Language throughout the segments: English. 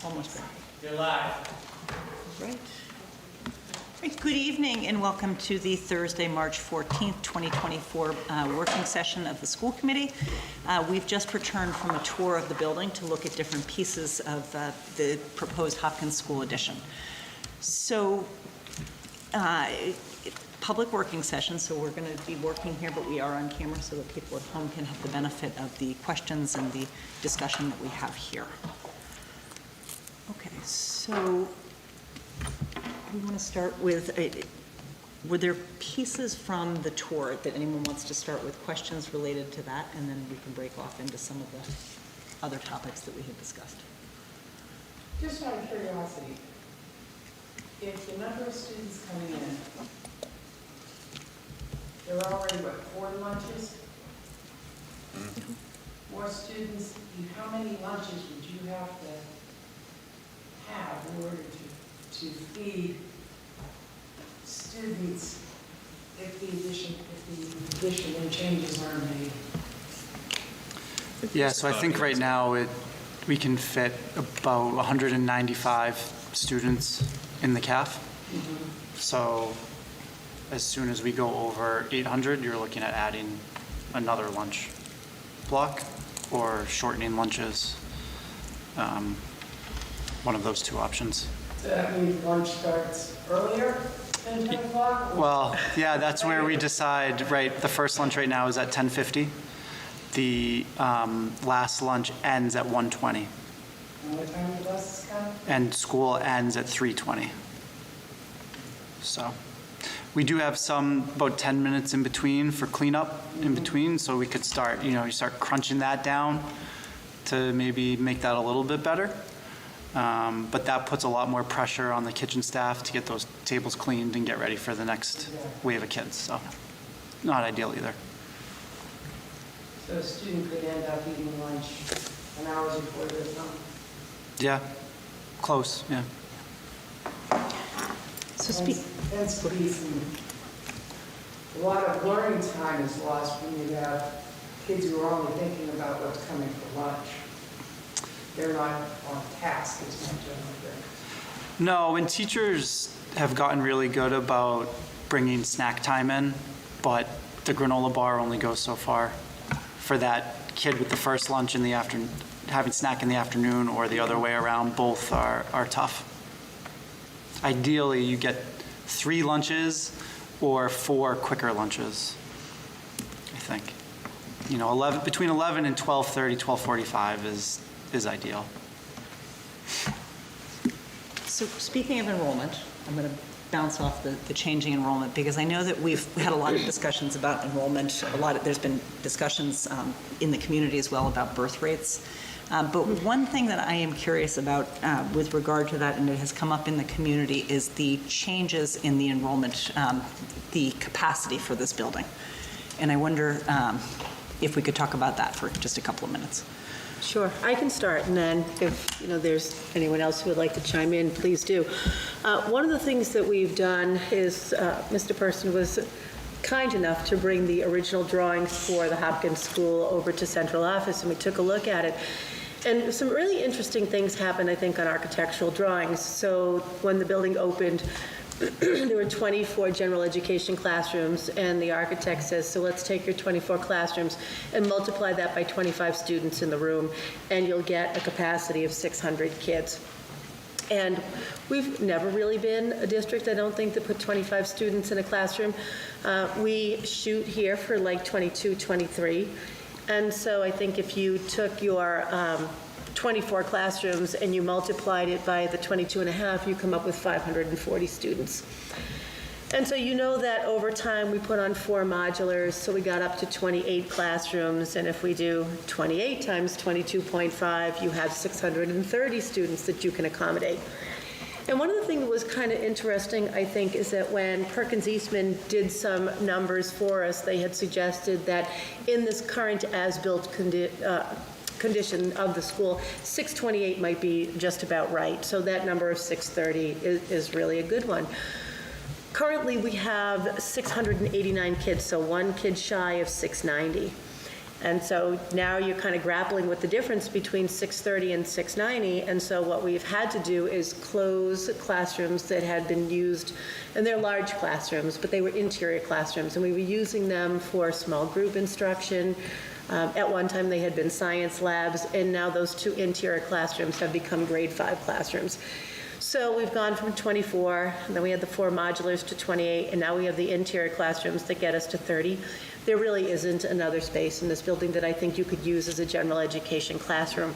Almost there. You're live. Right. Right. Good evening and welcome to the Thursday, March 14th, 2024 working session of the school committee. We've just returned from a tour of the building to look at different pieces of the proposed Hopkins School addition. So, public working session, so we're going to be working here, but we are on camera so that people at home can have the benefit of the questions and the discussion that we have here. Okay, so we want to start with, were there pieces from the tour that anyone wants to start with, questions related to that, and then we can break off into some of the other topics that we had discussed? Just out of curiosity, if the number of students coming in, there are already, what, 4 lunches? More students, how many lunches would you have in order to feed students if the addition and changes are made? Yeah, so I think right now we can fit about 195 students in the CAF. So as soon as we go over 800, you're looking at adding another lunch block or shortening lunches. One of those two options. So that means lunch starts earlier than 10 o'clock? Well, yeah, that's where we decide, right? The first lunch right now is at 10:50. The last lunch ends at 1:20. And what time the buses come? And school ends at 3:20. So we do have about 10 minutes in between for cleanup in between, so we could start, you start crunching that down to maybe make that a little bit better. But that puts a lot more pressure on the kitchen staff to get those tables cleaned and get ready for the next wave of kids. So not ideal either. So a student could end up eating lunch an hour before they come? Yeah, close, yeah. So Hence, a lot of learning time is lost when you have kids who are only thinking about what's coming for lunch. They're not on task as much as No, and teachers have gotten really good about bringing snack time in, but the granola bar only goes so far. For that kid with the first lunch in the afternoon, having snack in the afternoon or the other way around, both are tough. Ideally, you get 3 lunches or 4 quicker lunches, I think. Between 11 and 12:30, 12:45 is ideal. So speaking of enrollment, I'm going to bounce off the changing enrollment because I know that we've had a lot of discussions about enrollment. There's been discussions in the community as well about birth rates. But one thing that I am curious about with regard to that, and it has come up in the community, is the changes in the enrollment, the capacity for this building. And I wonder if we could talk about that for just a couple of minutes. Sure, I can start, and then if there's anyone else who would like to chime in, please do. One of the things that we've done is Mr. Person was kind enough to bring the original drawings for the Hopkins School over to central office, and we took a look at it. And some really interesting things happened, I think, on architectural drawings. So when the building opened, there were 24 general education classrooms, and the architect says, so let's take your 24 classrooms and multiply that by 25 students in the room, and you'll get a capacity of 600 kids. And we've never really been a district, I don't think, that put 25 students in a classroom. We shoot here for like 22, 23. And so I think if you took your 24 classrooms and you multiplied it by the 22 and a half, you come up with 540 students. And so that over time we put on 4 modulars, so we got up to 28 classrooms, and if we do 28 times 22.5, you have 630 students that you can accommodate. And one of the things that was kind of interesting, I think, is that when Perkins Eastman did some numbers for us, they had suggested that in this current as-built condition of the school, 628 might be just about right. So that number of 630 is really a good one. Currently, we have 689 kids, so 1 kid shy of 690. And so now you're kind of grappling with the difference between 630 and 690. And so what we've had to do is close classrooms that had been used, and they're large classrooms, but they were interior classrooms. And we were using them for small group instruction. At one time, they had been science labs, and now those 2 interior classrooms have become grade 5 classrooms. So we've gone from 24, and then we had the 4 modulars to 28, and now we have the interior classrooms that get us to 30. There really isn't another space in this building that I think you could use as a general education classroom.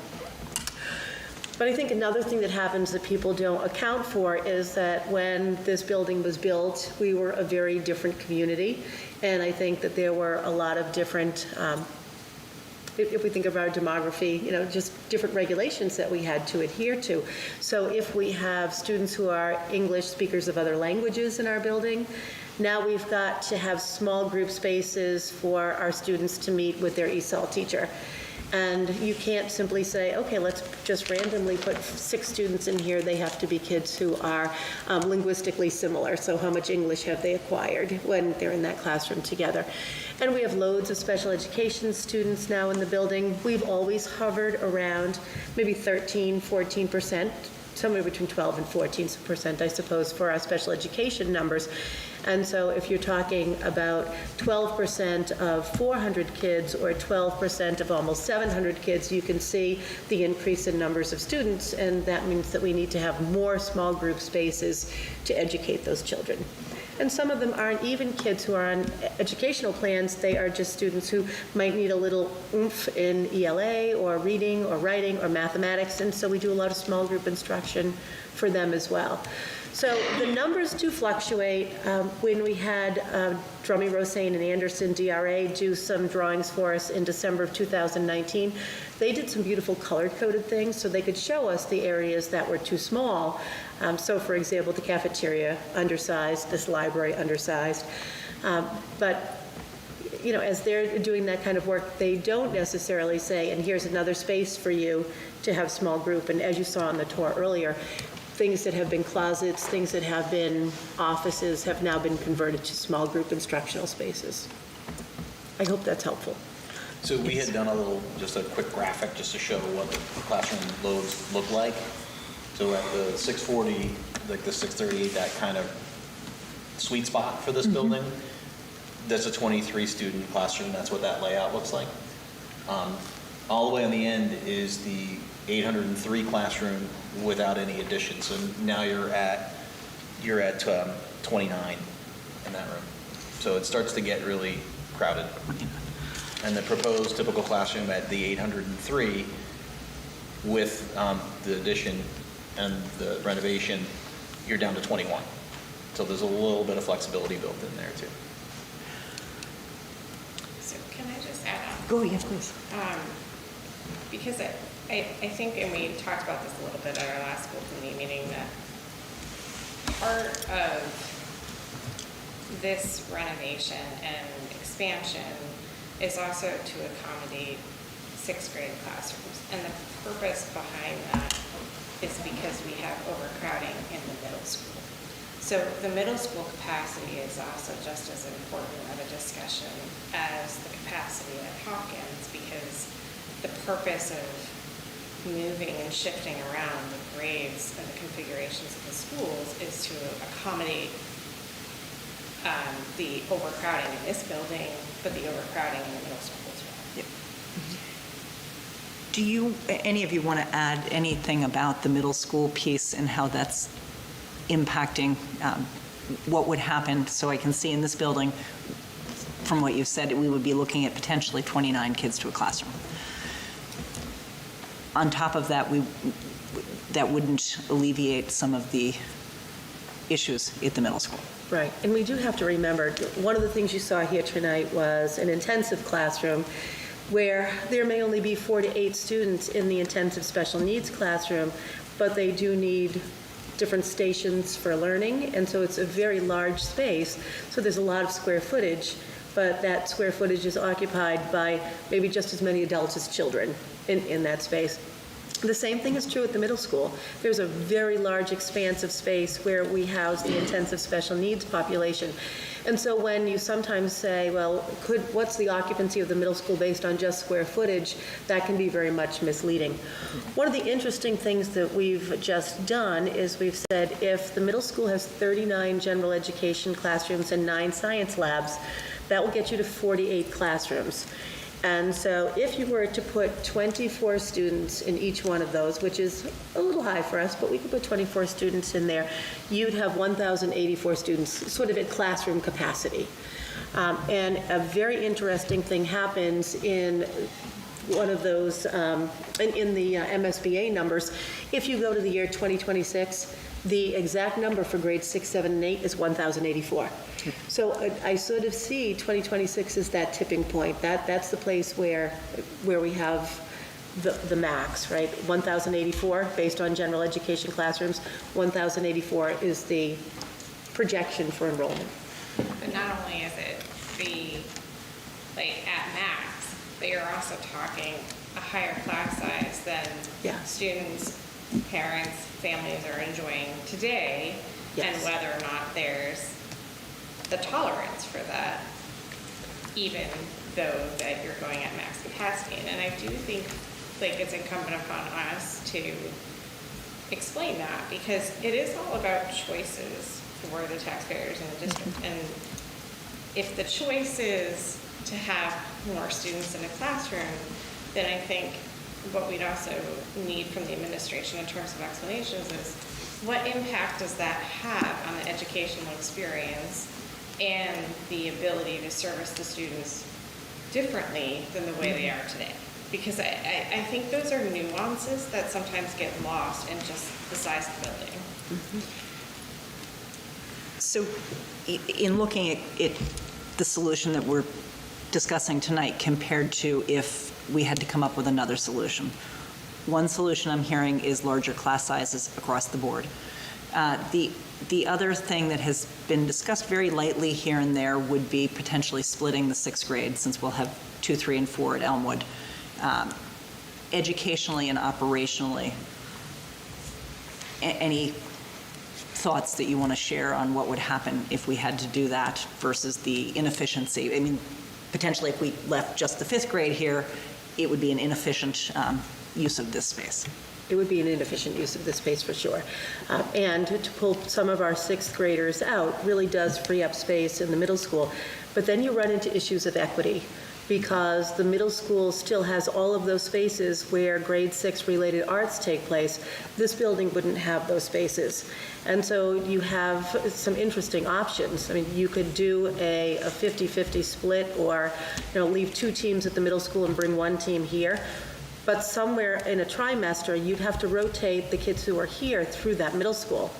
But I think another thing that happens that people don't account for is that when this building was built, we were a very different community, and I think that there were a lot of different, if we think of our demography, just different regulations that we had to adhere to. So if we have students who are English speakers of other languages in our building, now we've got to have small group spaces for our students to meet with their ESOL teacher. And you can't simply say, okay, let's just randomly put 6 students in here. They have to be kids who are linguistically similar. So how much English have they acquired when they're in that classroom together? And we have loads of special education students now in the building. We've always hovered around maybe 13, 14%, somewhere between 12 and 14%, I suppose, for our special education numbers. And so if you're talking about 12% of 400 kids or 12% of almost 700 kids, you can see the increase in numbers of students, and that means that we need to have more small group spaces to educate those children. And some of them aren't even kids who are on educational plans. They are just students who might need a little oomph in ELA or reading or writing or mathematics, and so we do a lot of small group instruction for them as well. So the numbers do fluctuate. When we had Drummy, Rosane, and Anderson DRA do some drawings for us in December of 2019, they did some beautiful color-coded things so they could show us the areas that were too small. So for example, the cafeteria, undersized, this library, undersized. But as they're doing that kind of work, they don't necessarily say, and here's another space for you to have small group. And as you saw on the tour earlier, things that have been closets, things that have been offices have now been converted to small group instructional spaces. I hope that's helpful. So we had done just a quick graphic just to show what the classroom loads look like. So at the 640, like the 638, that kind of sweet spot for this building, that's a 23 student classroom. That's what that layout looks like. All the way on the end is the 803 classroom without any addition. So now you're at 29 in that room. So it starts to get really crowded. And the proposed typical classroom at the 803 with the addition and the renovation, you're down to 21. So there's a little bit of flexibility built in there too. So can I just add on? Go, yes, please. Because I think, and we talked about this a little bit at our last school committee meeting, that part of this renovation and expansion is also to accommodate 6th grade classrooms. And the purpose behind that is because we have overcrowding in the middle school. So the middle school capacity is also just as important of a discussion as the capacity at Hopkins, because the purpose of moving and shifting around the grades and the configurations of the schools is to accommodate the overcrowding in this building, but the overcrowding in the middle school as well. Yep. Do any of you want to add anything about the middle school piece and how that's impacting what would happen? So I can see in this building, from what you've said, we would be looking at potentially 29 kids to a classroom. On top of that, that wouldn't alleviate some of the issues at the middle school. Right, and we do have to remember, one of the things you saw here tonight was an intensive classroom where there may only be 4 to 8 students in the intensive special needs classroom, but they do need different stations for learning, and so it's a very large space, so there's a lot of square footage, but that square footage is occupied by maybe just as many adults as children in that space. The same thing is true at the middle school. There's a very large expanse of space where we house the intensive special needs population. And so when you sometimes say, well, what's the occupancy of the middle school based on just square footage, that can be very much misleading. One of the interesting things that we've just done is we've said if the middle school has 39 general education classrooms and 9 science labs, that will get you to 48 classrooms. And so if you were to put 24 students in each one of those, which is a little high for us, but we could put 24 students in there, you'd have 1,084 students sort of at classroom capacity. And a very interesting thing happens in one of those, in the MSBA numbers. If you go to the year 2026, the exact number for grades 6, 7, and 8 is 1,084. So I sort of see 2026 as that tipping point. That's the place where we have the max, right? 1,084 based on general education classrooms. 1,084 is the projection for enrollment. But not only is it at max, but you're also talking a higher class size than Yeah. students, parents, families are enjoying today, and Yes. whether or not there's the tolerance for that, even though that you're going at max capacity. And I do think it's incumbent upon us to explain that, because it is all about choices for the taxpayers in the district. And if the choice is to have more students in a classroom, then I think what we'd also need from the administration in terms of explanations is what impact does that have on the educational experience and the ability to service the students differently than the way they are today? Because I think those are nuances that sometimes get lost in just the size of the building. So in looking at the solution that we're discussing tonight compared to if we had to come up with another solution, one solution I'm hearing is larger class sizes across the board. The other thing that has been discussed very lightly here and there would be potentially splitting the 6th grade, since we'll have 2, 3, and 4 at Elmwood. Educationally and operationally, any thoughts that you want to share on what would happen if we had to do that versus the inefficiency? I mean, potentially if we left just the 5th grade here, it would be an inefficient use of this space. It would be an inefficient use of the space for sure. And to pull some of our 6th graders out really does free up space in the middle school. But then you run into issues of equity, because the middle school still has all of those spaces where grade 6 related arts take place. This building wouldn't have those spaces. And so you have some interesting options. I mean, you could do a 50-50 split, or leave 2 teams at the middle school and bring 1 team here. But somewhere in a trimester, you'd have to rotate the kids who are here through that middle school.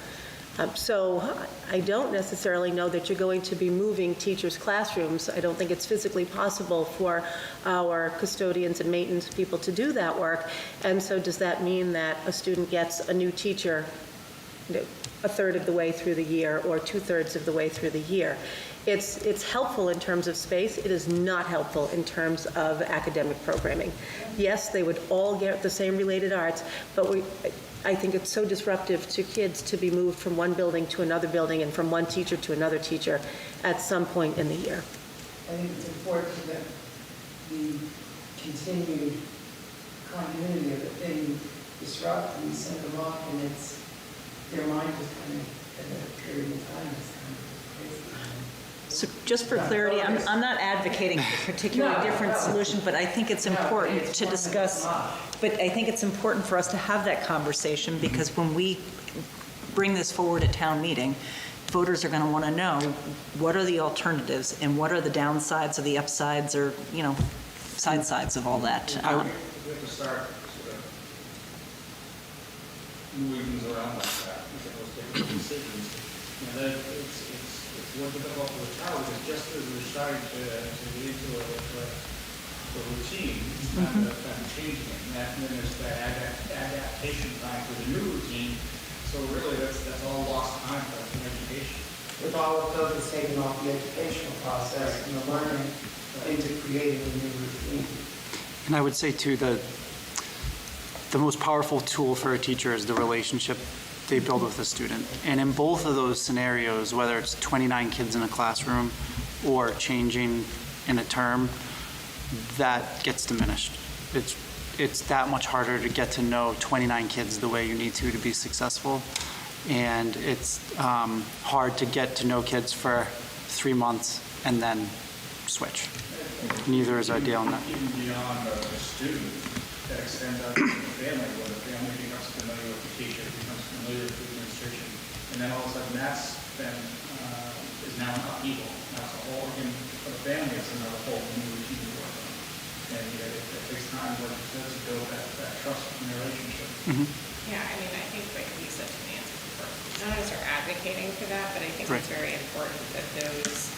So I don't necessarily know that you're going to be moving teachers' classrooms. I don't think it's physically possible for our custodians and maintenance people to do that work. And so does that mean that a student gets a new teacher a third of the way through the year or 2/3 of the way through the year? It's helpful in terms of space. It is not helpful in terms of academic programming. Yes, they would all get the same related arts, but I think it's so disruptive to kids to be moved from one building to another building and from one teacher to another teacher at some point in the year. I think it's important that the continued continuity of the thing disrupt, and you send them off, and their mind is kind of, at a period of time, is kind of crazy. So just for clarity, I'm not advocating a particularly different solution, but I think it's important to discuss, but I think it's important for us to have that conversation, because when we bring this forward at town meeting, voters are going to want to know what are the alternatives and what are the downsides or the upsides or, sides of all that. We have to start sort of moving things around like that, because those different decisions. It's more difficult for the town, because just as we're starting to get into a routine, kind of changing it, and then there's that adaptation time for the new routine. So really, that's all lost time for education. With all of those, it's taken off the educational process and the learning into creating a new routine. And I would say too, the most powerful tool for a teacher is the relationship they build with a student. And in both of those scenarios, whether it's 29 kids in a classroom or changing in a term, that gets diminished. It's that much harder to get to know 29 kids the way you need to be successful. And it's hard to get to know kids for 3 months and then switch. Neither is ideal in that. Even beyond the student, that extends out to the family, where the family becomes familiar with the teacher, becomes familiar with the administration, and then all of a sudden is now an upheaval. Now it's a whole, and for the family, it's another whole new routine to work on. And it takes time to build that trust and relationship. Yeah, I mean, I think like Lisa to Nancy's important. None of us are advocating for that, but I think Right. it's very important that those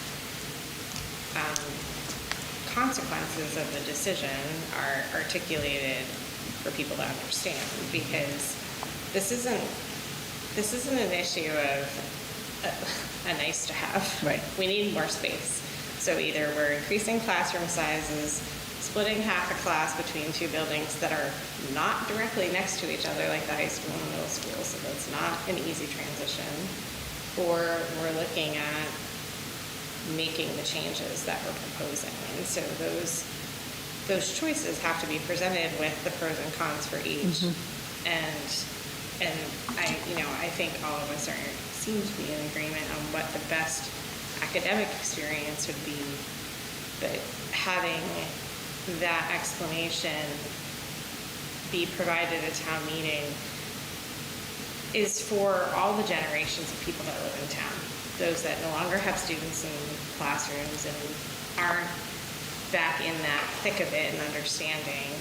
consequences of the decision are articulated for people to understand, because this isn't an issue of a nice to have. Right. We need more space. So either we're increasing classroom sizes, splitting half a class between two buildings that are not directly next to each other, like the high school and the middle school, so that's not an easy transition, or we're looking at making the changes that we're proposing. And so those choices have to be presented with the pros and cons for each. And I think all of us seem to be in agreement on what the best academic experience would be, but having that explanation be provided at a town meeting is for all the generations of people that live in town. Those that no longer have students in classrooms and aren't back in that thick of it and understanding,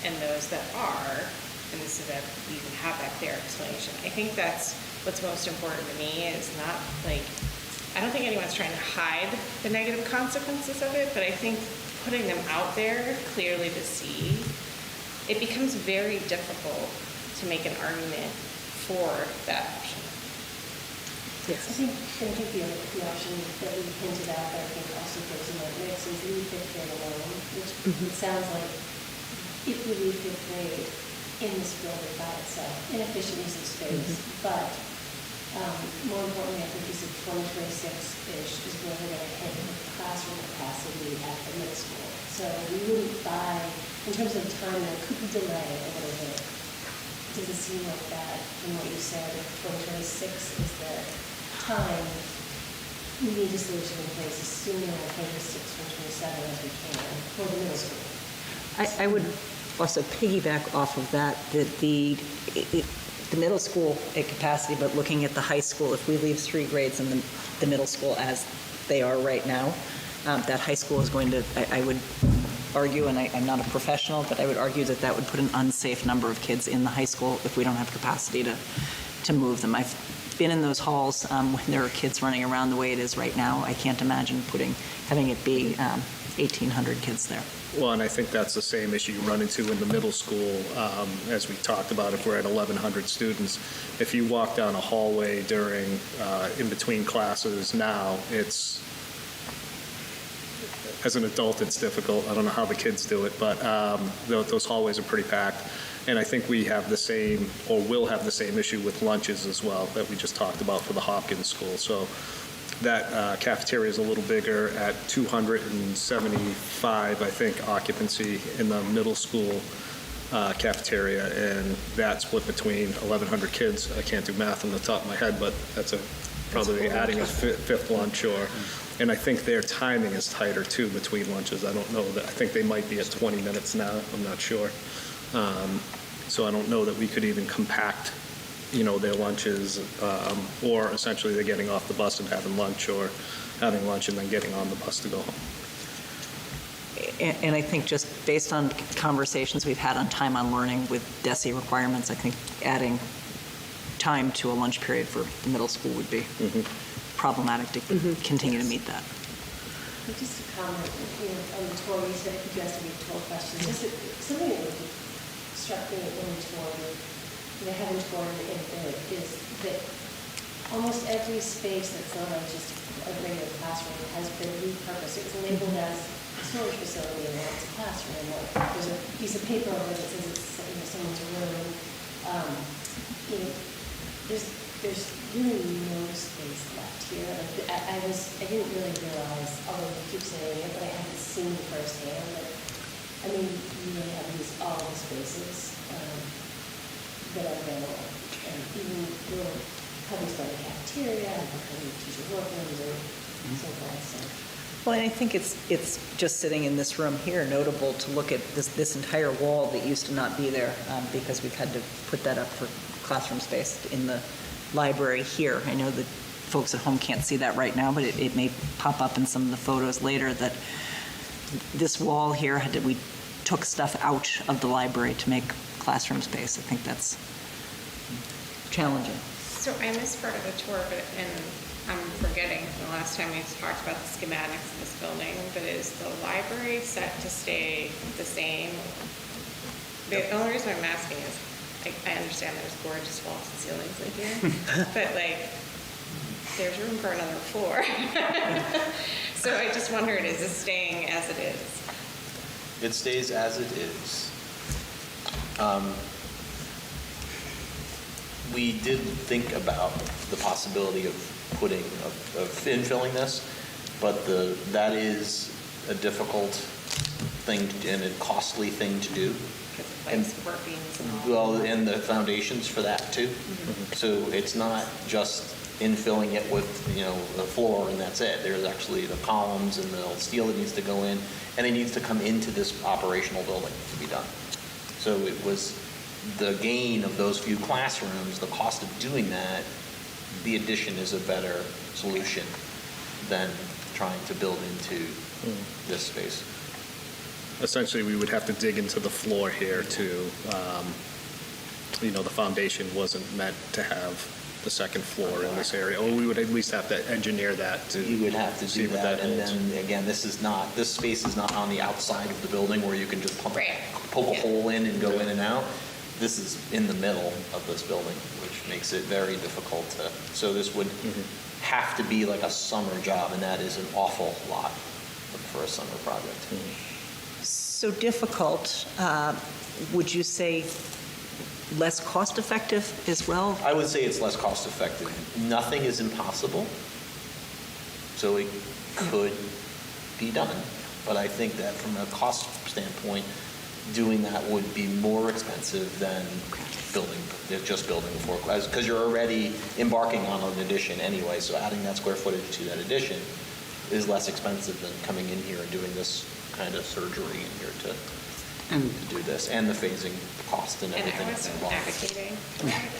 and those that are, and so that you can have that clear explanation. I think that's what's most important to me, is not like, I don't think anyone's trying to hide the negative consequences of it, but I think putting them out there clearly to see, it becomes very difficult to make an argument for that option. I think the option that we hinted at, that I think also goes in that mix, is leave fifth grade alone, which it sounds like if we leave fifth grade in this building by itself, inefficient use of space, but more importantly, I think you said 2026-ish is where we're going to hit classroom capacity at the middle school. So we wouldn't buy, in terms of time, there could be delay a little bit. Does it seem like that, from what you said, if 2026 is the time, we need a solution in place as soon as 2026, 2027 as we can for the middle school? I would also piggyback off of that, the middle school at capacity, but looking at the high school, if we leave 3 grades in the middle school as they are right now, that high school is going to, I would argue, and I'm not a professional, but I would argue that that would put an unsafe number of kids in the high school if we don't have capacity to move them. I've been in those halls when there are kids running around the way it is right now. I can't imagine having it be 1,800 kids there. Well, and I think that's the same issue you run into in the middle school, as we talked about, if we're at 1,100 students. If you walk down a hallway during, in between classes now, as an adult, it's difficult. I don't know how the kids do it, but those hallways are pretty packed. And I think we have the same, or will have the same issue with lunches as well that we just talked about for the Hopkins School. So that cafeteria is a little bigger at 275, I think, occupancy in the middle school cafeteria, and that's split between 1,100 kids. I can't do math on the top of my head, but that's probably adding a fifth lunch, and I think their timing is tighter too between lunches. I don't know that. I think they might be at 20 minutes now. I'm not sure. So I don't know that we could even compact, their lunches, or essentially they're getting off the bus and having lunch, or having lunch and then getting on the bus to go home. And I think just based on conversations we've had on time on learning with DESE requirements, I think adding time to a lunch period for the middle school would be problematic to continue to meet that. Just a comment, on the tour, you said if you guys have any tour questions, just something that struck me when we toured, having toured is that almost every space that's not just a regular classroom has been repurposed. It was labeled as storage facility and it's a classroom, or there's a piece of paper over it that says it's, someone's room. There's really no space left here. Like, I didn't really realize, although you keep saying it, but I haven't seen firsthand that, you really have all these spaces that are available. And even little cubbies by the cafeteria, and probably teacher workrooms or so forth, so. Well, and I think it's just sitting in this room here notable to look at this entire wall that used to not be there because we've had to put that up for classroom space in the library here. I know that folks at home can't see that right now, but it may pop up in some of the photos later that this wall here, we took stuff out of the library to make classroom space. I think that's challenging. So I missed part of the tour, and I'm forgetting from the last time we talked about the schematics of this building, but is the library set to stay the same? The only reason I'm asking is, I understand there's gorgeous walls and ceilings in here, but there's room for another floor. So I just wondered, is this staying as it is? It stays as it is. We did think about the possibility of infilling this, but that is a difficult thing and a costly thing to do. Like support beams and all? Well, and the foundations for that too. So it's not just infilling it with, the floor and that's it. There's actually the columns and the steel that needs to go in, and it needs to come into this operational building to be done. So it was the gain of those few classrooms, the cost of doing that, the addition is a better solution than trying to build into this space. Essentially, we would have to dig into the floor here to, the foundation wasn't meant to have the second floor in this area. Or we would at least have to engineer that to You would have to see do what that, and is. then, again, this space is not on the outside of the building where you can just poke a hole in and go in and out. This is in the middle of this building, which makes it very difficult so this would have to be like a summer job, and that is an awful lot for a summer project. So difficult, would you say less cost-effective as well? I would say it's less cost-effective. Nothing is impossible, so it could be done. But I think that from a cost standpoint, doing that would be more expensive than just building the floor class, because you're already embarking on an addition anyway, so adding that square footage to that addition is less expensive than coming in here and doing this kind of surgery in here to do this, and the phasing cost and everything And I that's wasn't involved. advocating.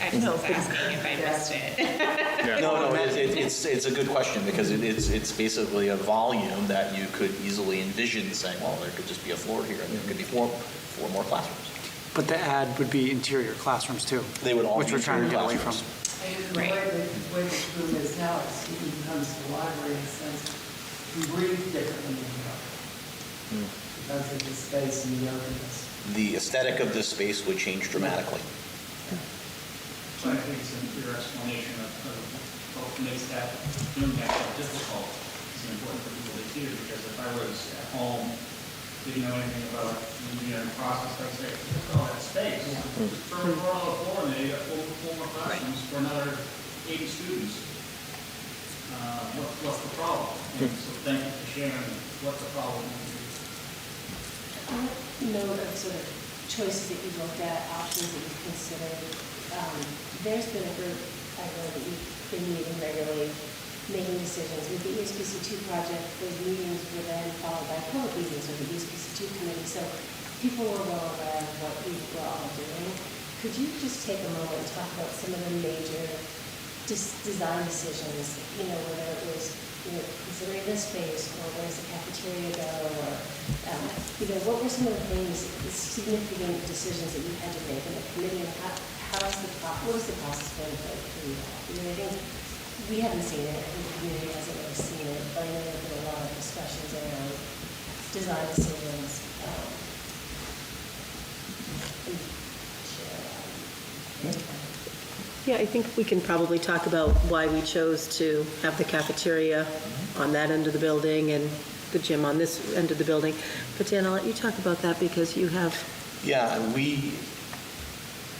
I just was asking if I missed it. No, it's a good question, because it's basically a volume that you could easily envision saying, well, there could just be a floor here, and there could be four more classrooms. But the ad would be interior classrooms too. They would all which be we're trying to get away from. classrooms. And the way this room is now, it becomes the library in a sense, we breathe differently in here. Because of the space and the openness. The aesthetic of this space would change dramatically. So I think it's your explanation of what makes doing that so difficult is important for people to hear, because if I was at home, didn't know anything about the engineering process, I'd say, look at all that space. For all the floor, and they got four more classrooms for another 80 students. What's the problem? And so thank you for sharing what the problem is. Note of sort of choices that you looked at, options that you've considered. There's been a group, I know that you've been meeting regularly, making decisions. With the ESPC 2 project, those meetings were then followed by public meetings with the ESPC 2 committee. So people were well aware of what we were all doing. Could you just take a moment and talk about some of the major design decisions, whether it was considering this space, or where does the cafeteria go, or what were some of the things, the significant decisions that you had to make in the committee, and what was the process going for you all? I think we haven't seen it, I think the community hasn't really seen it, but I know there have been a lot of discussions around design decisions. Yeah, I think we can probably talk about why we chose to have the cafeteria on that end of the building and the gym on this end of the building. But Dan, I'll let you talk about that because you have, Yeah, we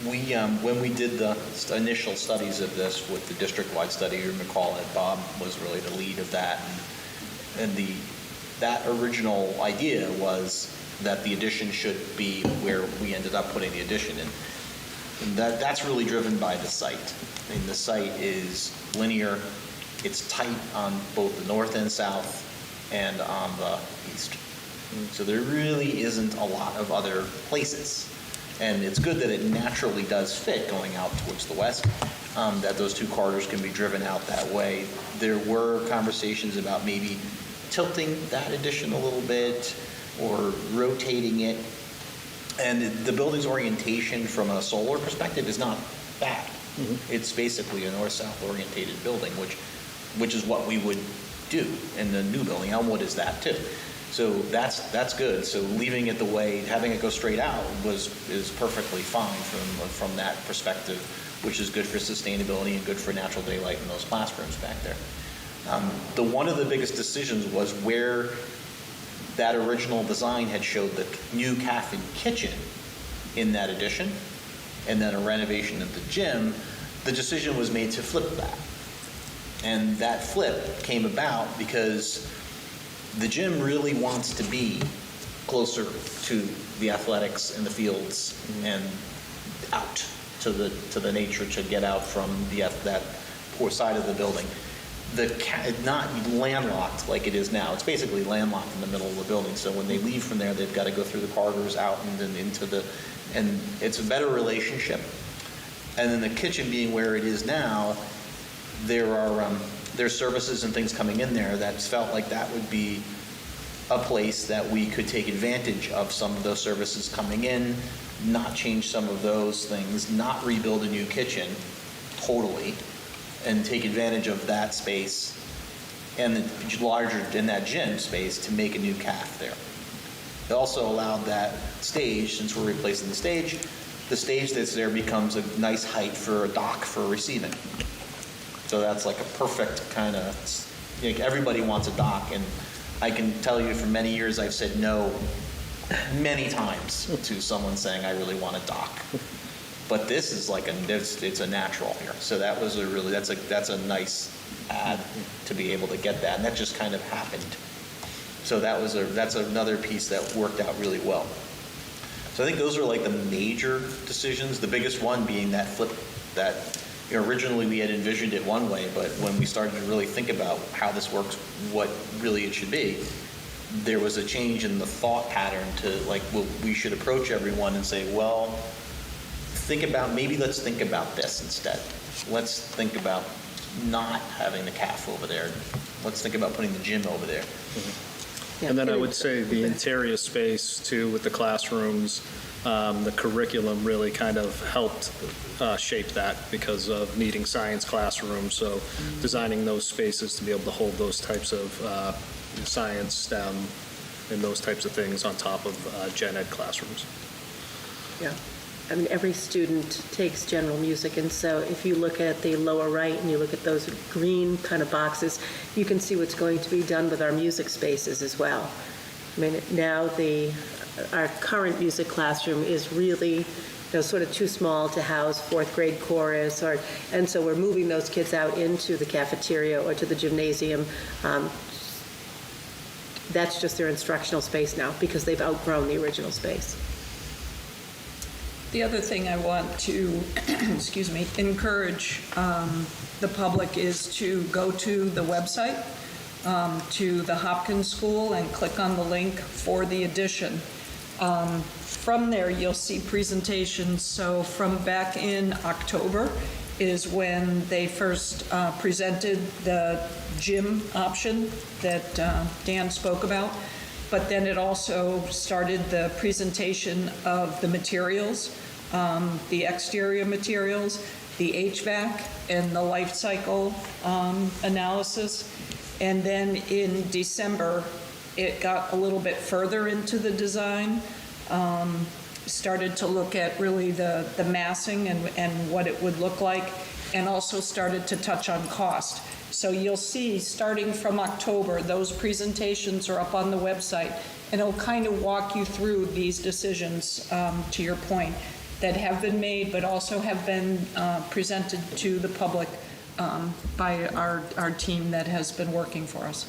when we did the initial studies of this with the district-wide study, you recall that Bob was really the lead of that. And that original idea was that the addition should be where we ended up putting the addition in. And that's really driven by the site. I mean, the site is linear, it's tight on both the north and south and on the east. So there really isn't a lot of other places. And it's good that it naturally does fit going out towards the west, that those two corridors can be driven out that way. There were conversations about maybe tilting that addition a little bit or rotating it. And the building's orientation from a solar perspective is not bad. It's basically a north-south orientated building, which is what we would do in the new building. Elmwood is that too. So that's good. So leaving it the way, having it go straight out is perfectly fine from that perspective, which is good for sustainability and good for natural daylight in those classrooms back there. One of the biggest decisions was where that original design had showed the new cafe and kitchen in that addition, and then a renovation of the gym. The decision was made to flip that. And that flip came about because the gym really wants to be closer to the athletics and the fields and out to the nature, to get out from that poor side of the building. Not landlocked like it is now. It's basically landlocked in the middle of the building. So when they leave from there, they've got to go through the corridors out and then and it's a better relationship. And then the kitchen being where it is now, there's services and things coming in there that felt like that would be a place that we could take advantage of some of those services coming in, not change some of those things, not rebuild a new kitchen totally, and take advantage of that space and the larger in that gym space to make a new calf there. It also allowed that stage, since we're replacing the stage that's there becomes a nice height for a dock for receiving. So that's like a perfect kind of, everybody wants a dock, and I can tell you for many years I've said no many times to someone saying I really want a dock. But this is like it's a natural here. So that was that's a nice add to be able to get that, and that just kind of happened. So that's another piece that worked out really well. So I think those are like the major decisions. The biggest one being that flip. That originally we had envisioned it one way, but when we started to really think about how this works, what really it should be, there was a change in the thought pattern to we should approach everyone and say, well, let's think about this instead. Let's think about not having the calf over there. Let's think about putting the gym over there. yeah. And then I would say the interior space too, with the classrooms, the curriculum really kind of helped shape that because of needing science classrooms. So designing those spaces to be able to hold those types of science, STEM, and those types of things on top of gen ed classrooms. Yeah. I mean, every student takes general music, and so if you look at the lower right and you look at those green kind of boxes, you can see what's going to be done with our music spaces as well. I mean, now our current music classroom is really, sort of too small to house fourth grade chorus, and so we're moving those kids out into the cafeteria or to the gymnasium. That's just their instructional space now because they've outgrown the original space. The other thing I want to, encourage the public is to go to the website, to the Hopkins School, and click on the link for the addition. From there, you'll see presentations. So from back in October is when they first presented the gym option that Dan spoke about. But then it also started the presentation of the materials, the exterior materials, the HVAC, and the life cycle analysis. And then in December, it got a little bit further into the design, started to look at really the massing and what it would look like, and also started to touch on cost. So you'll see, starting from October, those presentations are up on the website, and it'll kind of walk you through these decisions, to your point, that have been made, but also have been presented to the public by our team that has been working for us.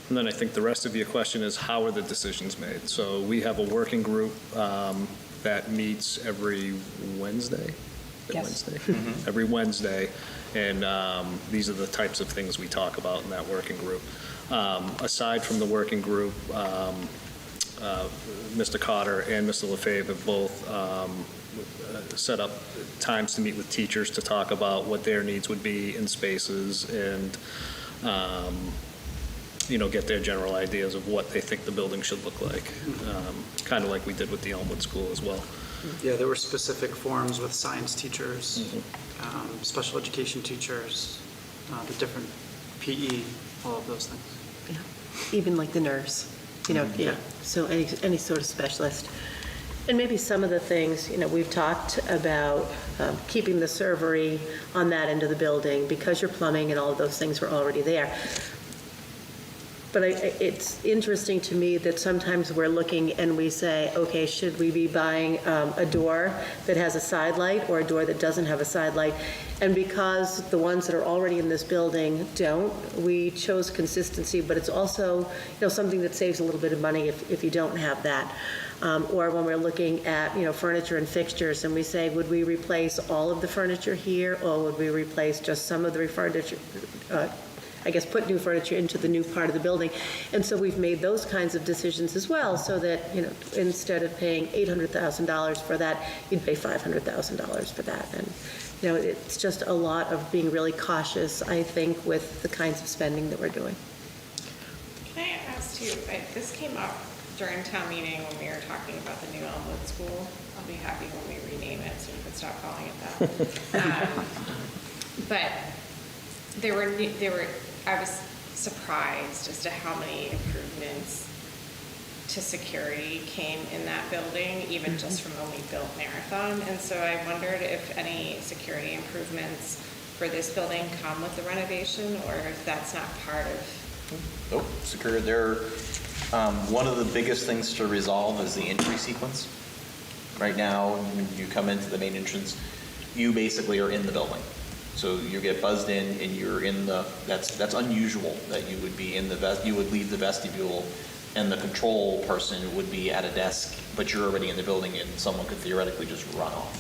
And then I think the rest of your question is, how are the decisions made? So we have a working group that meets every Wednesday? Is it Yes. Wednesday? Every Wednesday, and these are the types of things we talk about in that working group. Aside from the working group, Mr. Cotter and Mr. LaFave have both set up times to meet with teachers to talk about what their needs would be in spaces and get their general ideas of what they think the building should look like, kind of like we did with the Elmwood School as well. Yeah, there were specific forums with science teachers, special education teachers, the different PE, all of those things. Yeah. Even like the nurse, yeah. So any sort of specialist. And maybe some of the things, we've talked about keeping the servery on that end of the building because your plumbing and all of those things were already there. But it's interesting to me that sometimes we're looking and we say, okay, should we be buying a door that has a side light or a door that doesn't have a side light? And because the ones that are already in this building don't, we chose consistency, but it's also, something that saves a little bit of money if you don't have that. Or when we're looking at, furniture and fixtures, and we say, would we replace all of the furniture here, or would we replace just some of the furniture, put new furniture into the new part of the building? And so we've made those kinds of decisions as well, so that, instead of paying $800,000 for that, you'd pay $500,000 for that. And, it's just a lot of being really cautious, I think, with the kinds of spending that we're doing. Can I ask you, this came up during town meeting when we were talking about the new Elmwood School. I'll be happy when we rename it so you can stop calling it that. But I was surprised as to how many improvements to security came in that building, even just from when we built Marathon. And so I wondered if any security improvements for this building come with the renovation, or if that's not part of. Nope, secure. One of the biggest things to resolve is the entry sequence. Right now, when you come into the main entrance, you basically are in the building. So you get buzzed in and you're in that's unusual that you would be in you would leave the vestibule and the control person would be at a desk, but you're already in the building and someone could theoretically just run off.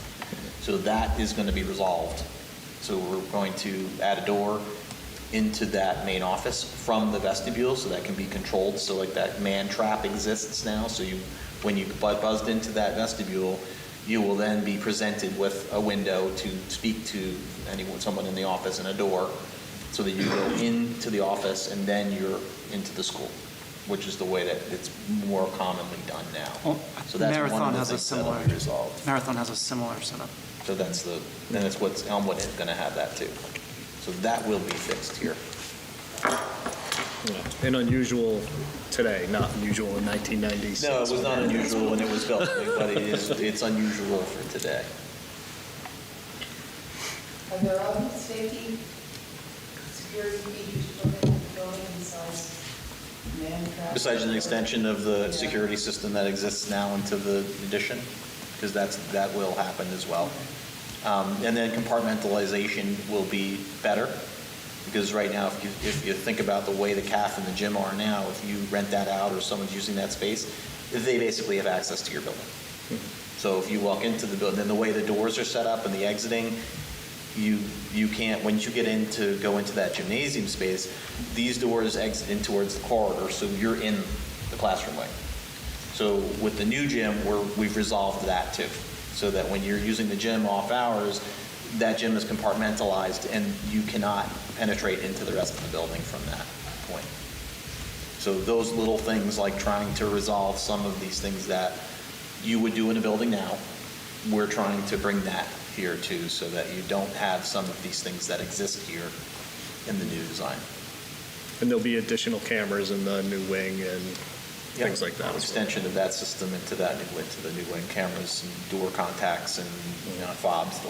So that is going to be resolved. So we're going to add a door into that main office from the vestibule so that can be controlled. So like that man trap exists now. So when you buzzed into that vestibule, you will then be presented with a window to speak to someone in the office, and a door, so that you go into the office and then you're into the school, which is the way that it's more commonly done now. Well, So that's Marathon one of the has a things that'll similar be resolved. Marathon has a similar setup. So that's what Elmwood is going to have that too. So that will be fixed here. And unusual today, not unusual in 1996. No, it was not unusual when it was built, but it's unusual for today. Are there other safety, security features put in the building besides man trap? Besides an extension of the security system that exists now into the addition, because that will happen as well. And then compartmentalization will be better, because right now, if you think about the way the CAF and the gym are now, if you rent that out or someone's using that space, they basically have access to your building. So if you walk into the building, then the way the doors are set up and the exiting, you can't, when you go into that gymnasium space, these doors exit in towards the corridor, so you're in the classroom wing. So with the new gym, we've resolved that too, so that when you're using the gym off hours, that gym is compartmentalized and you cannot penetrate into the rest of the building from that point. So those little things, like trying to resolve some of these things that you would do in a building now, we're trying to bring that here too, so that you don't have some of these things that exist here in the new design. And there'll be additional cameras in the new wing and things like that. Extension of that system into the new wing, cameras and door contacts and fobs,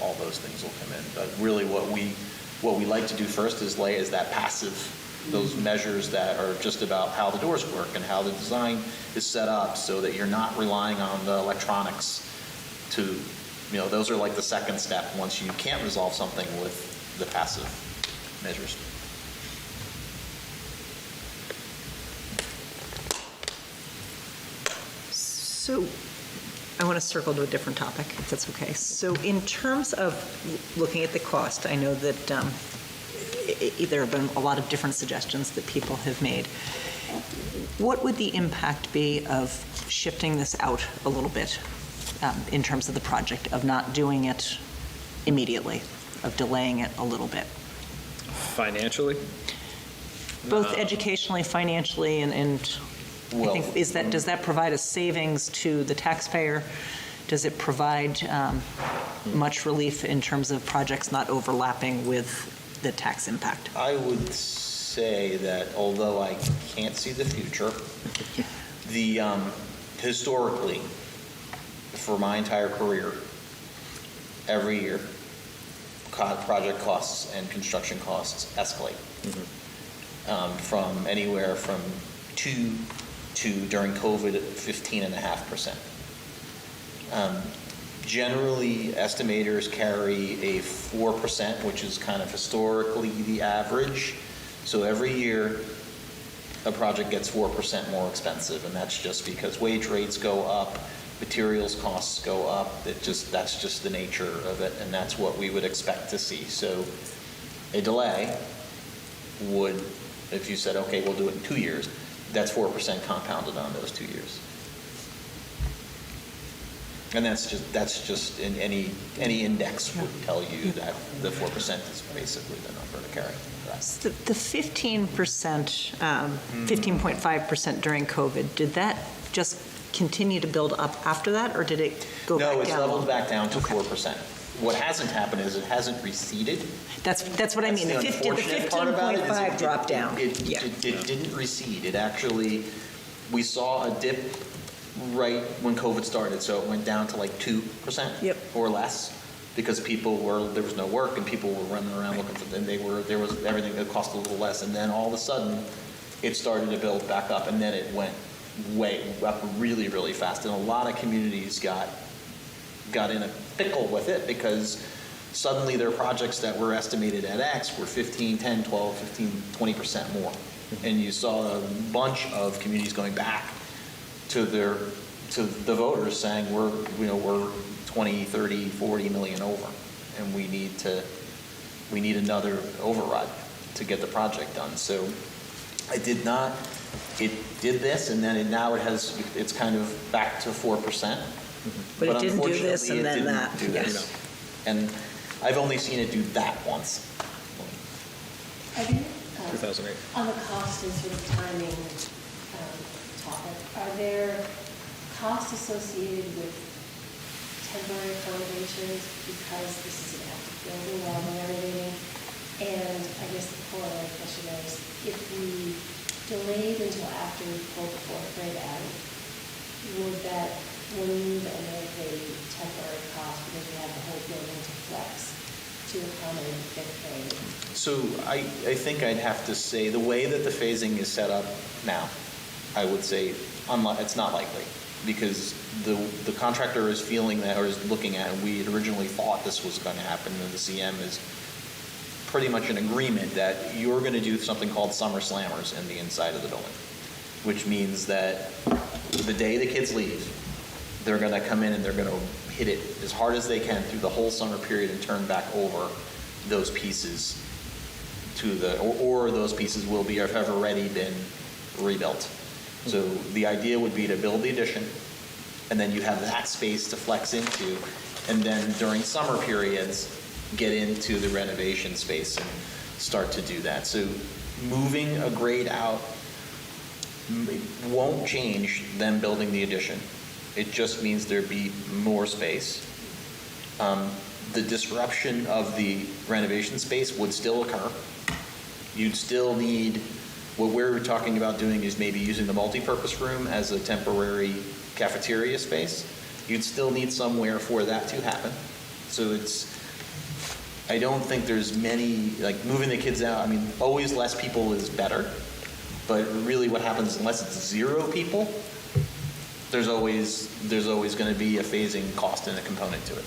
all those things will come in. But really what we what we like to do first is lay is that passive, those measures that are just about how the doors work and how the design is set up so that you're not relying on the electronics to, those are like the second step once you can't resolve something with the passive measures. So I want to circle to a different topic, if that's okay. So in terms of looking at the cost, I know that there have been a lot of different suggestions that people have made. What would the impact be of shifting this out a little bit in terms of the project, of not doing it immediately, of delaying it a little bit? Financially? Both educationally, financially, and I think, Well, does that provide a savings to the taxpayer? Does it provide much relief in terms of projects not overlapping with the tax impact? I would say that although I can't see the future, the historically, for my entire career, every year, project costs and construction costs escalate from anywhere from 2 to, during COVID, 15.5%. Generally, estimators carry a 4%, which is kind of historically the average. So every year, a project gets 4% more expensive, and that's just because wage rates go up, materials costs go up. That's just the nature of it, and that's what we would expect to see. So a delay would, if you said, okay, we'll do it in 2 years, that's 4% compounded on those 2 years. And that's just in any index would tell you that the 4% is basically the number to carry. The 15%, 15.5% during COVID, did that just continue to build up after that, or did it go back down? No, it's leveled back down to Okay. 4%. What hasn't happened is it hasn't receded. That's what I mean. That's Did the unfortunate part about it is 15.5 drop down? It didn't recede. It actually, we saw a dip right when COVID started, so it went down to like 2% Yep. or less, because there was no work and people were running around looking for, and there was everything that cost a little less, and then all of a sudden it started to build back up, and then it went way up really, really fast, and a lot of communities got in a pickle with it because suddenly their projects that were estimated at X were 15, 10, 12, 15, 20% more. And you saw a bunch of communities going back to the voters saying, we're 20, 30, 40 million over, and we need another override to get the project done. So it did did this, and then it's kind of back to 4%. But it didn't do this and then unfortunately, that. it didn't do this. And I've only seen it do that once. Are there, 2008. on the cost and sort of timing topic, are there costs associated with temporary accommodations because this is an active building while we're renovating? And I guess the corollary question is, if we delayed until after we pulled the fourth grade out, would that remove any of the temporary costs because we have the whole building to flex to accommodate the fifth grade? So I think I'd have to say the way that the phasing is set up now, I would say it's not likely, because the contractor is feeling that, or is looking at, and we had originally thought this was going to happen, and the CM is pretty much in agreement that you're going to do something called summer slammers in the inside of the building, which means that the day the kids leave, they're going to come in and they're going to hit it as hard as they can through the whole summer period and turn back over those pieces or those pieces will have already been rebuilt. So the idea would be to build the addition, and then you have that space to flex into, and then during summer periods, get into the renovation space and start to do that. So moving a grade out won't change them building the addition. It just means there'd be more space. The disruption of the renovation space would still occur. You'd still need, what we're talking about doing is maybe using the multipurpose room as a temporary cafeteria space. You'd still need somewhere for that to happen. So I don't think there's many, like moving the kids out, I mean, always less people is better, but really what happens, unless it's 0 people, there's always going to be a phasing cost and a component to it.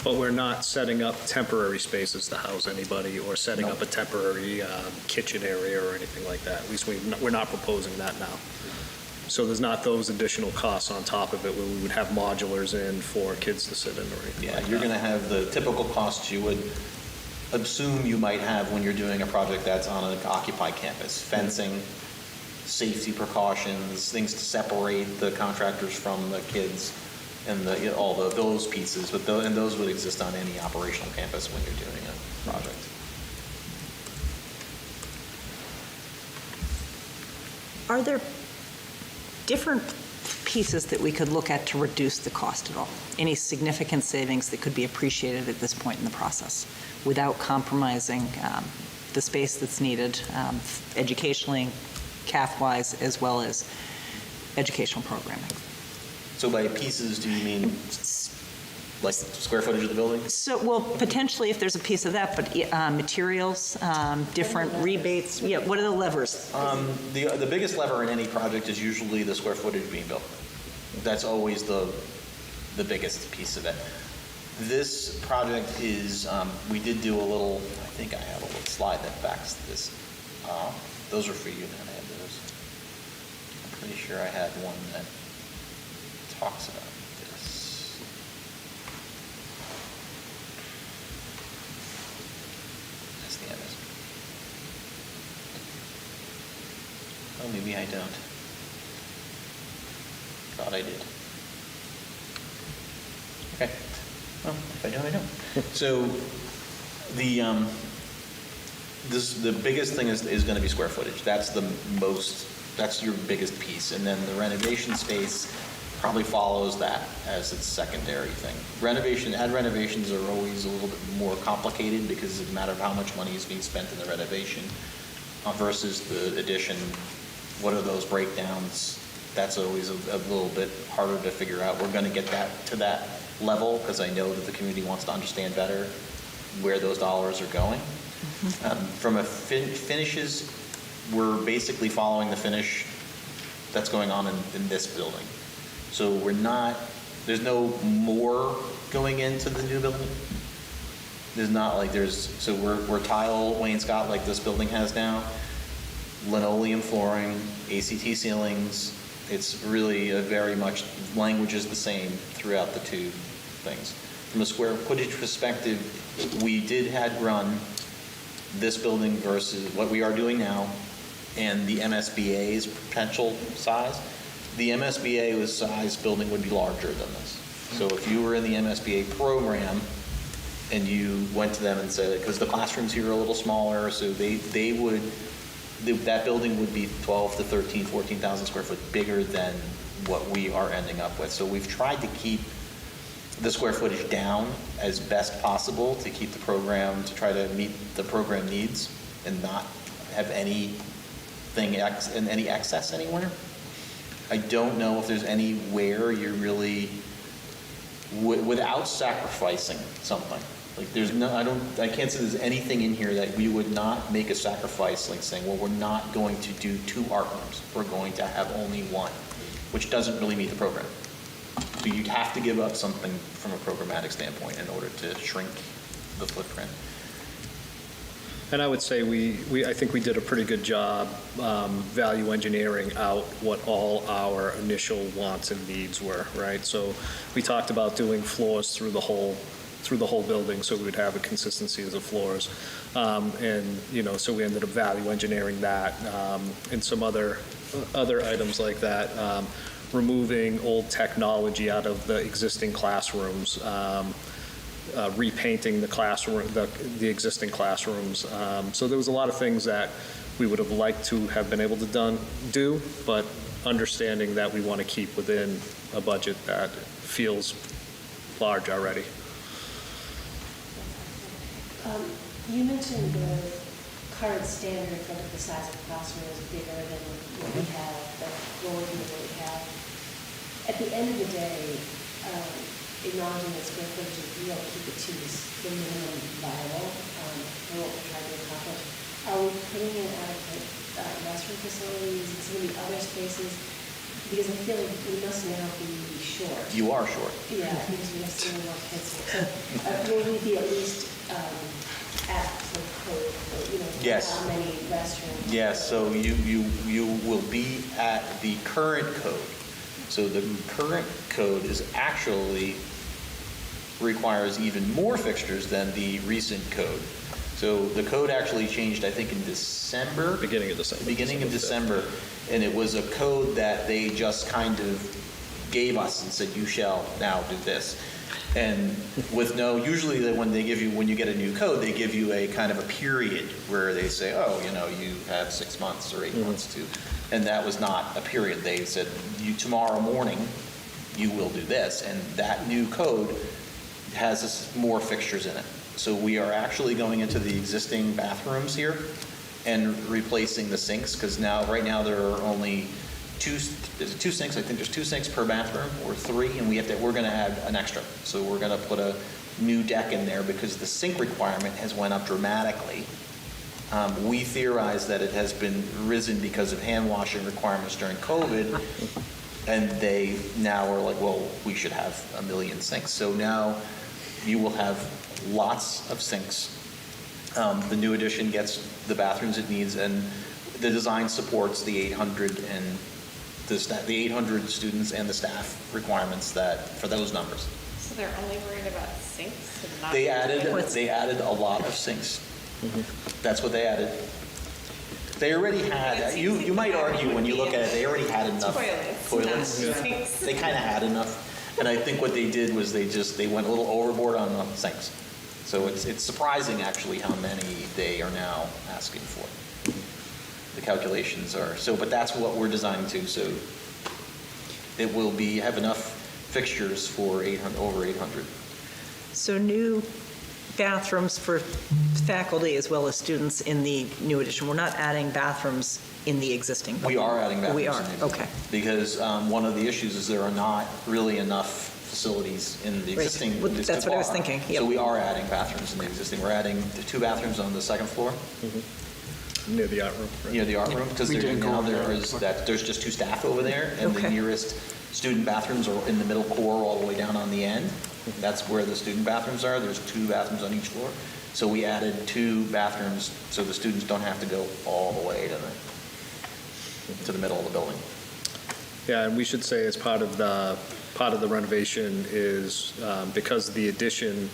But we're not setting up temporary spaces to house anybody or setting up a temporary kitchen area or anything like that. At least we're not proposing that now. So there's not those additional costs on top of it where we would have modulars in for kids to sit in or anything Yeah, like you're that. going to have the typical costs you would assume you might have when you're doing a project that's on an occupied campus. Fencing, safety precautions, things to separate the contractors from the kids, and those pieces. But and those would exist on any operational campus when you're doing a project. Are there different pieces that we could look at to reduce the cost at all? Any significant savings that could be appreciated at this point in the process without compromising the space that's needed educationally, CAF-wise, as well as educational programming? So by pieces, do you mean like square footage of the building? So, well, potentially if there's a piece of that, but materials, different rebates, yeah, what are the levers? The biggest lever in any project is usually the square footage being built. That's always the biggest piece of it. This project is, we did do a little, I think I have a little slide that backs this. Those are for you, then I have those. I'm pretty sure I had one that talks about this. That's the MS. Oh, maybe I don't. Thought I did. Okay. Well, if I don't, I don't. So the biggest thing is going to be square footage. That's your biggest piece. And then the renovation space probably follows that as its secondary thing. Renovations are always a little bit more complicated because it's a matter of how much money is being spent in the renovation versus the addition. What are those breakdowns? That's always a little bit harder to figure out. We're going to get that to that level because I know that the community wants to understand better where those dollars are going. From a finishes, we're basically following the finish that's going on in this building. So there's no more going into the new building. There's not like so we're tile wainscot like this building has now, linoleum flooring, ACT ceilings. It's really very much, language is the same throughout the two things. From a square footage perspective, we had run this building versus what we are doing now and the MSBA's potential size. The MSBA size building would be larger than this. So if you were in the MSBA program and you went to them and said, because the classrooms here are a little smaller, so that building would be 12 to 13, 14,000 square foot bigger than what we are ending up with. So we've tried to keep the square footage down as best possible to keep the program, to try to meet the program needs and not have any excess anywhere. I don't know if there's anywhere you're really, without sacrificing something. Like I can't say there's anything in here that we would not make a sacrifice, like saying, well, we're not going to do 2 art rooms. We're going to have only 1, which doesn't really meet the program. So you'd have to give up something from a programmatic standpoint in order to shrink the footprint. And I would say I think we did a pretty good job value engineering out what all our initial wants and needs were, right? So we talked about doing floors through the whole building, so we would have a consistency of the floors. So we ended up value engineering that and some other items like that, removing old technology out of the existing classrooms, repainting the existing classrooms. So there was a lot of things that we would have liked to have been able to do, but understanding that we want to keep within a budget that feels large already. You mentioned the current standard for the size of the classroom is bigger than what we have, the lower than what we have. At the end of the day, acknowledging that square footage, you don't keep it to the minimum viable, for what we're trying to accomplish. Are we putting in adequate restroom facilities and some of the other spaces? Because I feel like we must now be short. You are short. Yeah, because we have so many more kids. So will we be at least at the code, Yes. how many restrooms? Yes, so you will be at the current code. So the current code is actually requires even more fixtures than the recent code. So the code actually changed, I think, in December. Beginning of December. Beginning of December, and it was a code that they just kind of gave us and said, you shall now do this. And with no, usually when they give you, when you get a new code, they give you a kind of a period where they say, oh, you have 6 months or 8 months to, and that was not a period. They said, tomorrow morning, you will do this. And that new code has more fixtures in it. So we are actually going into the existing bathrooms here and replacing the sinks, because right now there are only two sinks. I think there's 2 sinks per bathroom, or 3, and we're going to add an extra. So we're going to put a new deck in there because the sink requirement has went up dramatically. We theorize that it has been risen because of hand washing requirements during COVID, and they now are like, well, we should have 1 million sinks. So now you will have lots of sinks. The new addition gets the bathrooms it needs, and the design supports the 800 and the 800 students and the staff requirements for those numbers. So they're only worried about sinks and not. They added a lot of sinks. That's what they added. They already had, you might argue when you look at it, they already had enough toilets. not sinks. They kind of had enough. And I think what they did was they went a little overboard on the sinks. So it's surprising actually how many they are now asking for. The calculations are, but that's what we're designing to, so it will have enough fixtures for over 800. So new bathrooms for faculty as well as students in the new addition. We're not adding bathrooms in the existing. We are adding bathrooms. We are, in the existing. okay. Because one of the issues is there are not really enough facilities in the Right. existing. Well, that's what I was thinking, yep. So we are adding bathrooms in the existing. We're adding the 2 bathrooms on the second floor, Near the art room, right? near the art room, because We didn't go now over there there's just 2 staff over there, and the Okay. nearest student bathrooms are in the middle core all the way down on the end. That's where the student bathrooms are. There's 2 bathrooms on each floor. So we added 2 bathrooms so the students don't have to go all the way to the middle of the building. Yeah, and we should say as part of the renovation is, because the addition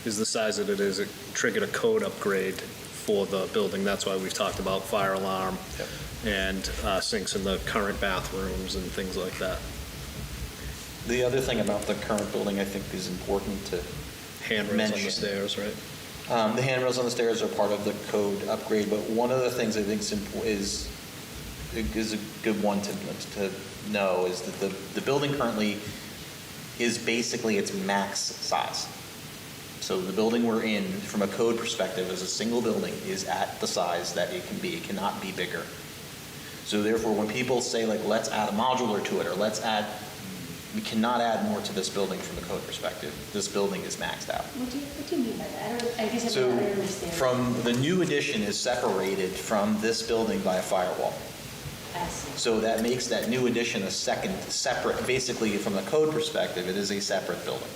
is the size that it is, it triggered a code upgrade for the building. That's why we've talked about fire alarm and sinks in the current bathrooms and things like that. The other thing about the current building I think is important to Handrails on mention. the stairs, right? The handrails on the stairs are part of the code upgrade, but one of the things I think is a good one to know is that the building currently is basically its max size. So the building we're in, from a code perspective, as a single building, is at the size that it can be. It cannot be bigger. So therefore, when people say, like, let's add a modular to it, or we cannot add more to this building from a code perspective. This building is maxed out. What do you mean by that? I guess I So don't understand. from the new addition is separated from this building by a firewall. I see. So that makes that new addition a separate, basically from a code perspective, it is a separate building.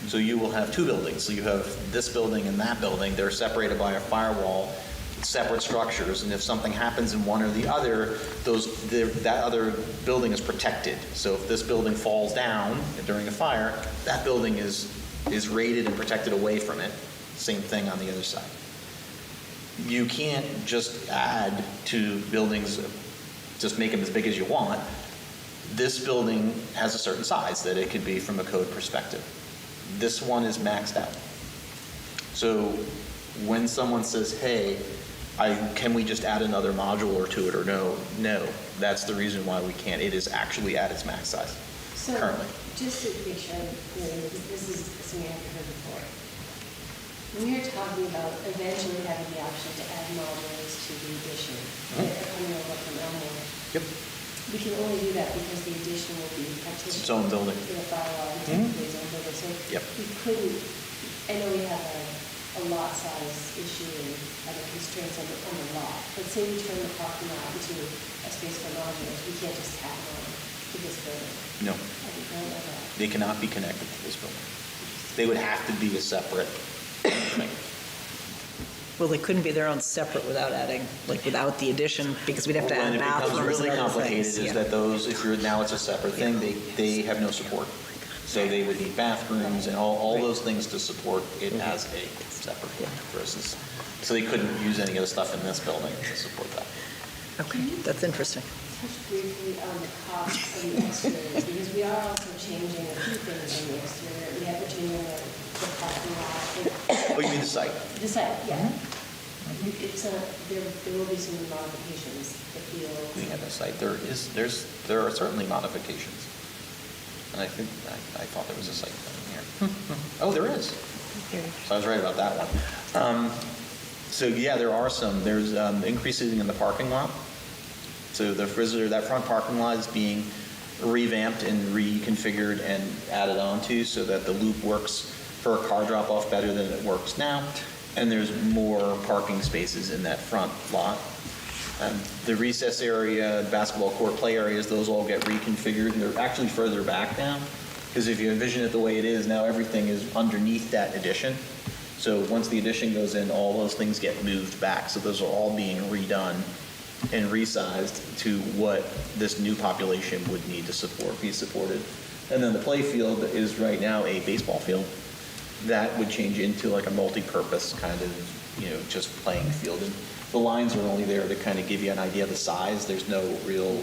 So you will have 2 buildings. So you have this building and that building. They're separated by a firewall, separate structures. And if something happens in one or the other, that other building is protected. So if this building falls down during a fire, that building is rated and protected away from it. Same thing on the other side. You can't just add to buildings, just make them as big as you want. This building has a certain size that it could be from a code perspective. This one is maxed out. So when someone says, hey, can we just add another module to it, or no, that's the reason why we can't. It is actually at its max size So, currently. just to make sure, this is something I've heard before. When you're talking about eventually having the option to add modules to the addition, that are coming over from Elmore, Yep. we can only do that because the addition will be partitioned. Its own building. In a bylaw, technically its own building, so Yep. we couldn't, I know we have a lot size issue and other constraints on the lot, but say we turn the parking lot into a space for modulars, we can't just tack it on to this building. No, I don't know that. they cannot be connected to this building. They would have to be a separate thing. Well, they couldn't be their own separate without adding, like, without the addition, because we'd have to add When it becomes bathrooms really and other complicated things. is Yeah. that those, if you're, now it's a separate thing, they have no support. So they would need bathrooms and all those things to support it as a separate thing versus, so they couldn't use any of the stuff in this building to support that. Okay, that's interesting. Touch briefly on the cost of the exterior, because we are also changing a few things in the exterior. We have to change the parking lot. Oh, you mean the site? The site, yeah. It's there will be some modifications, the field. We have a site, there are certainly modifications. And I think, I thought there was a site plan here. Oh, there is. So I was right about that one. So yeah, there's increases in the parking lot. So the visitor, that front parking lot is being revamped and reconfigured and added onto so that the loop works for a car drop-off better than it works now. And there's more parking spaces in that front lot. The recess area, basketball court, play areas, those all get reconfigured, and they're actually further back now. Because if you envision it the way it is, now everything is underneath that addition. So once the addition goes in, all those things get moved back. So those are all being redone and resized to what this new population would need to be supported. And then the play field is right now a baseball field. That would change into like a multi-purpose kind of, just playing field. And the lines are only there to kind of give you an idea of the size. There's no real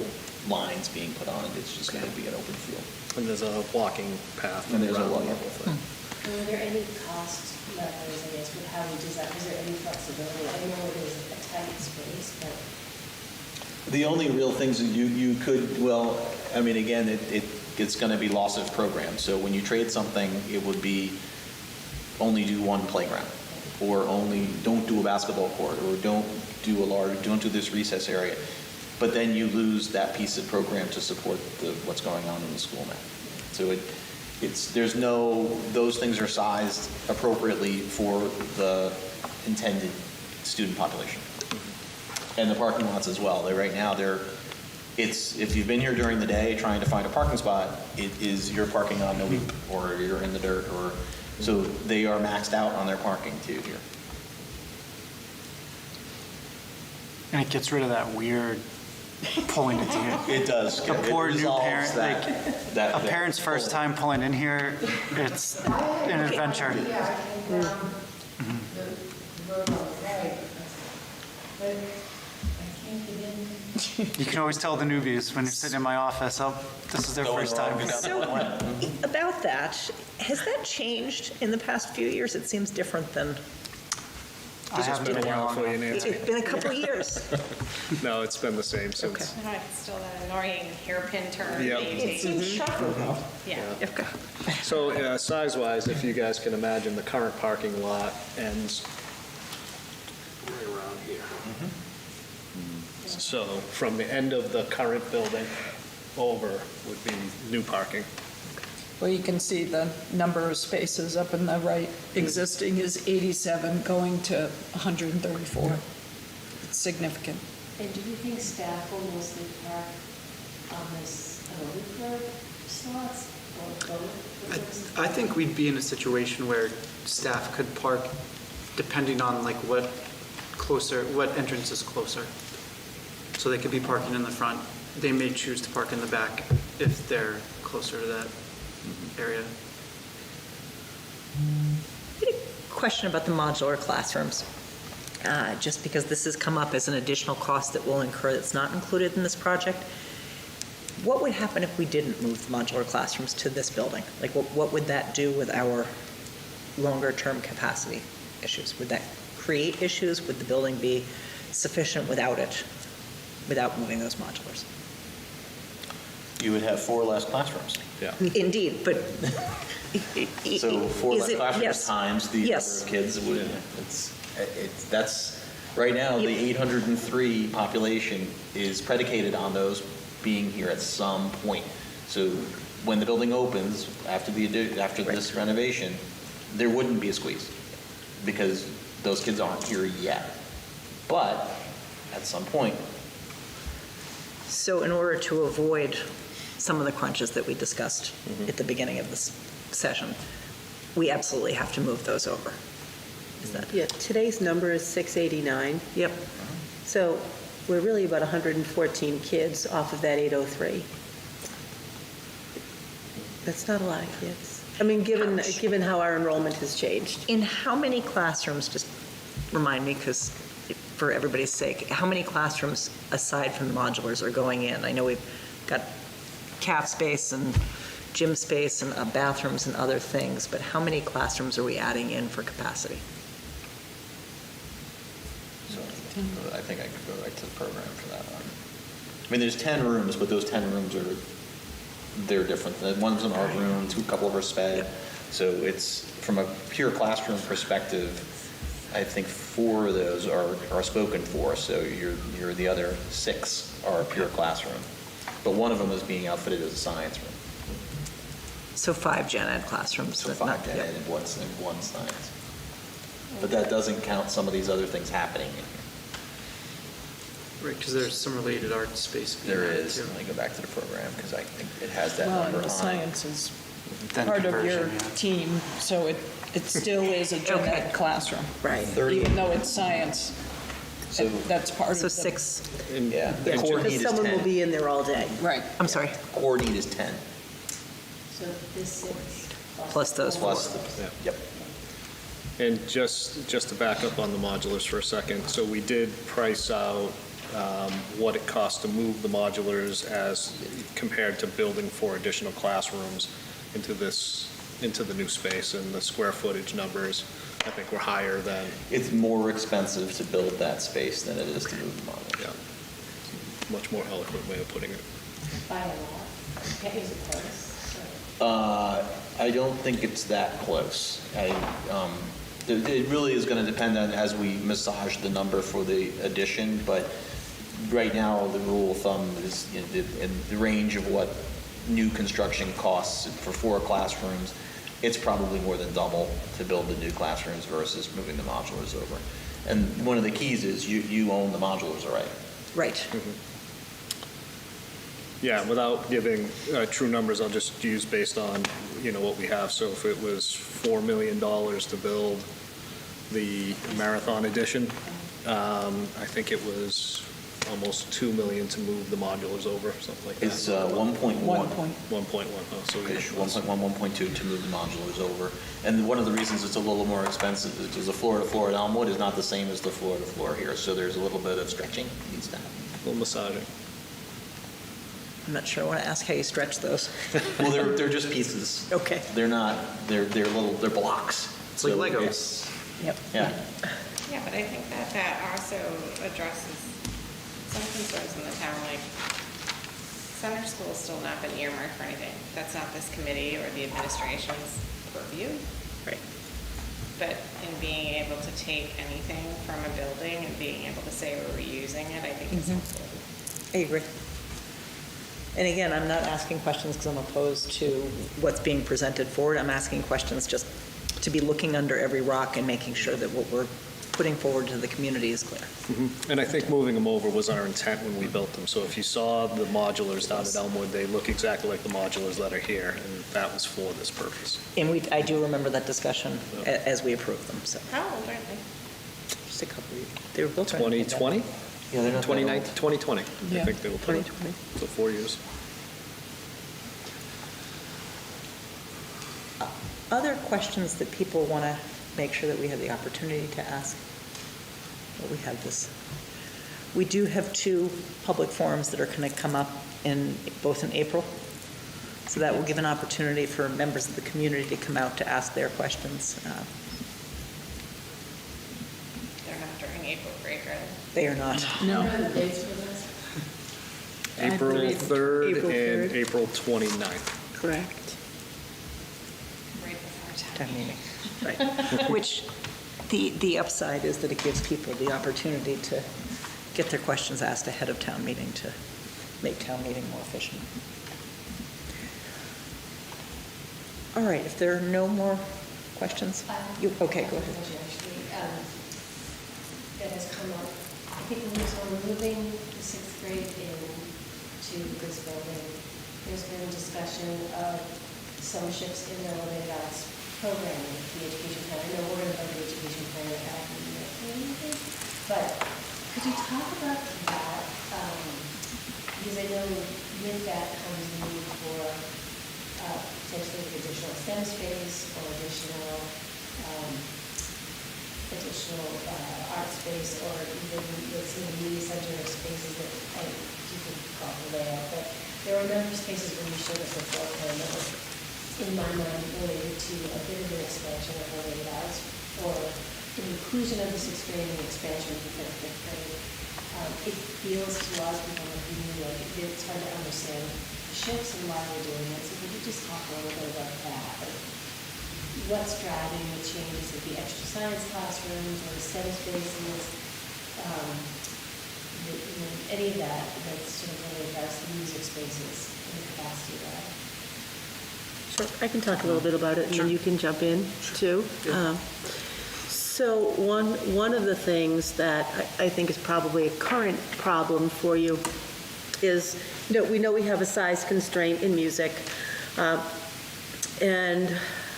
lines being put on it. It's just going to be an open field. And there's a walking path And there's a around the walking- whole thing. Are there any cost levers, I guess, with how we design? Is there any flexibility? I know it is a tight space, but The only real things that you could, well, I mean, again, it's going to be loss of program. So when you trade something, it would be only do one playground, or only don't do a basketball court, or don't do this recess area. But then you lose that piece of program to support what's going on in the school now. So those things are sized appropriately for the intended student population. And the parking lots as well. Right now, if you've been here during the day trying to find a parking spot, you're parking on the loop, or you're in the dirt, so they are maxed out on their parking too here. And it gets rid of that weird pulling it to you. It does. A It poor new resolves parent, that- a parent's first time pulling in here, it's an adventure. Yeah, I came down the road on the right, but I can't get in. You can always tell the newbies when you're sitting in my office, oh, this is their Going first wrong, time. go down So, that way. about that, has that changed in the past few years? It seems different than, I haven't been here long For you, enough. Nancy. it's been a couple of years. No, it's been the same since. Okay. I don't know, it's still that annoying hairpin turn. Yep. that you It take. seems sharper though. Yeah. Okay. So size-wise, if you guys can imagine, the current parking lot ends right around here. So from the end of the current building over would be new parking. Well, you can see the number of spaces up in the right. Existing is 87, going to 134. It's significant. And do you think staff will mostly park on this, loop curb slots or both? I think we'd be in a situation where staff could park depending on like what entrance is closer. So they could be parking in the front. They may choose to park in the back if they're closer to that area. Question about the modular classrooms. Just because this has come up as an additional cost that we'll incur that's not included in this project. What would happen if we didn't move the modular classrooms to this building? Like, what would that do with our longer-term capacity issues? Would that create issues? Would the building be sufficient without it, without moving those modulars? You would have 4 less classrooms. Yeah. Indeed, but. So 4 is less it- classrooms yes. times the number Yes. of kids would, that's, right now, the 803 population is predicated on those being here at some point. So when the building opens, after this renovation, there wouldn't be a squeeze because those kids aren't here yet. But at some point, So in order to avoid some of the crunches that we discussed at the beginning of this session, we absolutely have to move those over. Is that? Yeah, today's number is 689. Yep. So we're really about 114 kids off of that 803. That's not a lot of kids. I mean, given how our enrollment has changed. In how many classrooms, just remind me, because for everybody's sake, how many classrooms aside from the modulars are going in? I know we've got caf space and gym space and bathrooms and other things, but how many classrooms are we adding in for capacity? so I think I could go right to the program for that one. I mean, there's 10 rooms, but those 10 rooms they're different. One's an art room, a couple of are sped. So it's, from a pure classroom perspective, I think 4 of those are spoken for. So the other 6 are a pure classroom. But one of them is being outfitted as a science room. So 5 gen ed classrooms. So but 5 not- gen yep. ed and one science. But that doesn't count some of these other things happening in here. Right, because there's some related art space. There behind it, is. too. Let me go back to the program because I think it has that Well, number and the on it. science is Then part of your conversion, yeah. team, so it still is a gen Okay. ed classroom. Right. 30. Even though it's science, So, that's part of So the. 6, yeah, the core need Because is someone will 10. be in there all day. Right. I'm sorry, Core need is 10. So this 6 plus those Plus, Yeah. yep. And just to back up on the modulars for a second, so we did price out what it costs to move the modulars as compared to building 4 additional classrooms into the new space, and the square footage numbers, I think, were higher than, It's more expensive to build that space than it is to move the model. yeah, much more eloquent way of putting it. by a lot. That is close. I don't think it's that close. It really is going to depend on as we massage the number for the addition, but right now, the rule of thumb is in the range of what new construction costs for 4 classrooms. It's probably more than double to build the new classrooms versus moving the modulars over. And one of the keys is you own the modulars already. right. Yeah, without giving true numbers, I'll just use based on, what we have. So if it was $4 million to build the Marathon edition, I think it was almost $2 million to move the modulars over, something like that. It's 1.1. 1.1, oh, so we. 1.1, 1.2 to move the modulars over. And one of the reasons it's a little more expensive is because the floor-to-floor at Elmwood is not the same as the floor-to-floor here. So there's a little bit of stretching needs to happen. A little massaging. I'm not sure I want to ask how you stretch those. Well, they're just pieces. Okay. They're not, they're blocks. It's like So Lego. it's- Yep. Yeah. Yeah, but I think that also addresses some concerns in the town, like center school's still not been earmarked for anything. That's not this committee or the administration's purview. Right. But in being able to take anything from a building and being able to say we're reusing it, I think is helpful. I agree. And again, I'm not asking questions because I'm opposed to what's being presented forward. I'm asking questions just to be looking under every rock and making sure that what we're putting forward to the community is clear. And I think moving them over was our intent when we built them. So if you saw the modulars down at Elmwood, they look exactly like the modulars that are here, and that was for this purpose. And I do remember that discussion as we approved them, so. How old are they? Just a couple, they were built during the 2020? Yeah, they're not that 2019, old. 2020, Yeah. I think they were put in. 2020. So 4 years. Other questions that people want to make sure that we have the opportunity to ask? Well, we have this. We do have 2 public forums that are going to come up both in April. So that will give an opportunity for members of the community to come out to ask their questions. They're not during April break, are they? They are not. No. What are the dates for this? April believe 3rd April and 3rd. April 29th. Correct. Right before Town town. meeting. Right. Which, the upside is that it gives people the opportunity to get their questions asked ahead of town meeting to make town meeting more efficient. All right, if there are no more questions, okay, go ahead. Actually, that has come up, I think when we're moving the sixth grade into this building, there's been discussion of some shifts in the related arts programming, the education plan. I know we're going to go to the education plan at the but could you talk about that? Because I know with that comes the need for potentially additional STEM space or additional art space, or even with some of the media center spaces that you could call the layout. But there were a number of spaces when you showed us the floor plan that was, in my mind, related to a bit of an expansion of related arts, or the inclusion of the sixth grade and the expansion of the fifth grade. It feels to us, people in the community, like it's hard to understand the shifts and why we're doing it. So could you just talk a little bit about that? Like, what's driving the changes of the extra science classrooms or the STEM spaces? Any of that that's sort of really regards to the music spaces and the capacity of that. Sure, I can talk a little bit about it, and then you can jump in, too. So one of the things that I think is probably a current problem for you is, we know we have a size constraint in music, and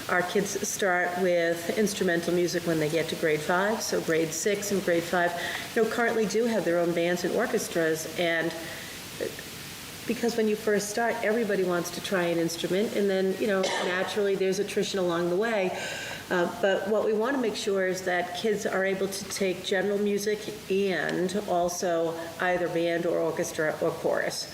our kids start with instrumental music when they get to grade 5, so grade 6 and grade 5, currently do have their own bands and orchestras, and because when you first start, everybody wants to try an instrument, and then, naturally there's attrition along the way. But what we want to make sure is that kids are able to take general music and also either band or orchestra or chorus.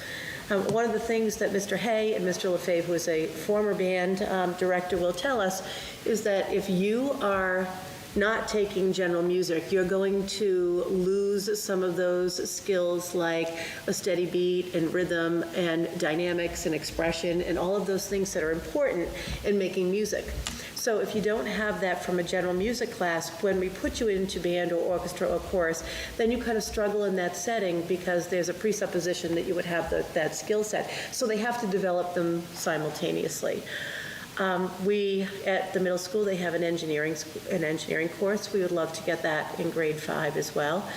One of the things that Mr. Hay and Mr. Lefebvre, who is a former band director, will tell us is that if you are not taking general music, you're going to lose some of those skills like a steady beat and rhythm and dynamics and expression and all of those things that are important in making music. So if you don't have that from a general music class, when we put you into band or orchestra or chorus, then you kind of struggle in that setting because there's a presupposition that you would have that skill set. So they have to develop them simultaneously. We, at the middle school, they have an engineering course. We would love to get that in grade 5 as well.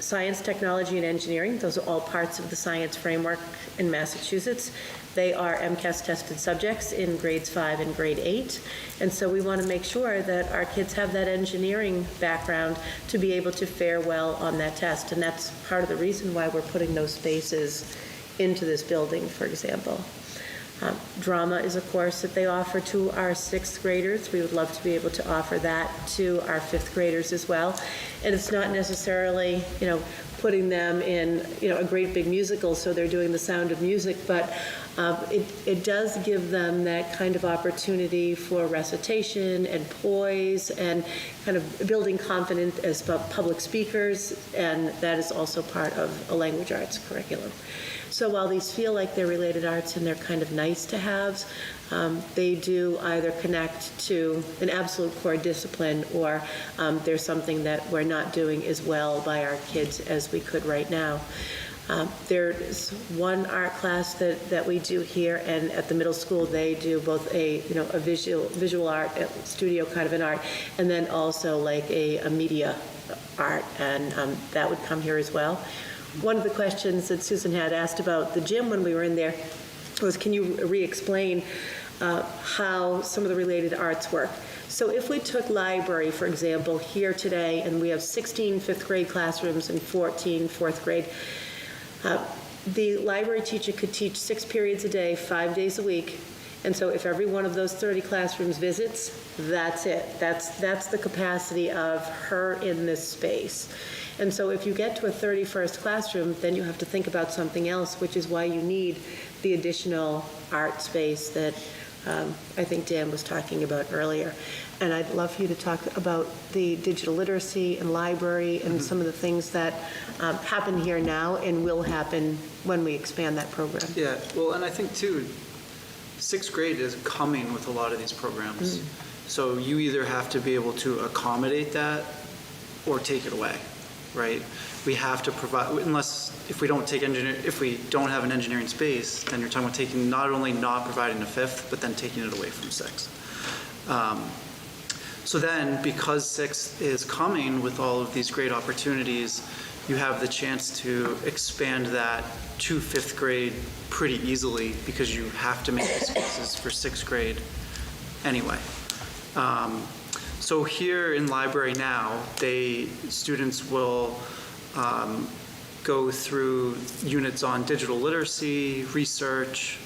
Science, technology, and engineering, those are all parts of the science framework in Massachusetts. They are MCAS tested subjects in grades 5 and grade 8. And so we want to make sure that our kids have that engineering background to be able to fare well on that test. And that's part of the reason why we're putting those spaces into this building, for example. Drama is a course that they offer to our 6th graders. We would love to be able to offer that to our 5th graders as well. And it's not necessarily, putting them in, a great big musical so they're doing the Sound of Music, but it does give them that kind of opportunity for recitation and poise and kind of building confidence as public speakers, and that is also part of a language arts curriculum. So while these feel like they're related arts and they're kind of nice to haves, they do either connect to an absolute core discipline or there's something that we're not doing as well by our kids as we could right now. There's one art class that we do here, and at the middle school they do both a visual art studio kind of an art, and then also like a media art, and that would come here as well. One of the questions that Susan had asked about the gym when we were in there was, can you re-explain how some of the related arts work? So if we took library, for example, here today, and we have 16 5th grade classrooms and 14 4th grade, the library teacher could teach 6 periods a day, 5 days a week. And so if every one of those 30 classrooms visits, that's it. That's the capacity of her in this space. And so if you get to a 31st classroom, then you have to think about something else, which is why you need the additional art space that I think Dan was talking about earlier. And I'd love for you to talk about the digital literacy and library and some of the things that happen here now and will happen when we expand that program. Yeah, well, and I think too, 6th grade is coming with a lot of these programs. So you either have to be able to accommodate that or take it away. right? We have to provide, unless, if we don't have an engineering space, then you're talking about taking, not only not providing a fifth, but then taking it away from sixth. So then, because sixth is coming with all of these great opportunities, you have the chance to expand that to fifth grade pretty easily, because you have to make the spaces for sixth grade anyway. So here in Library Now, students will go through units on digital literacy, research,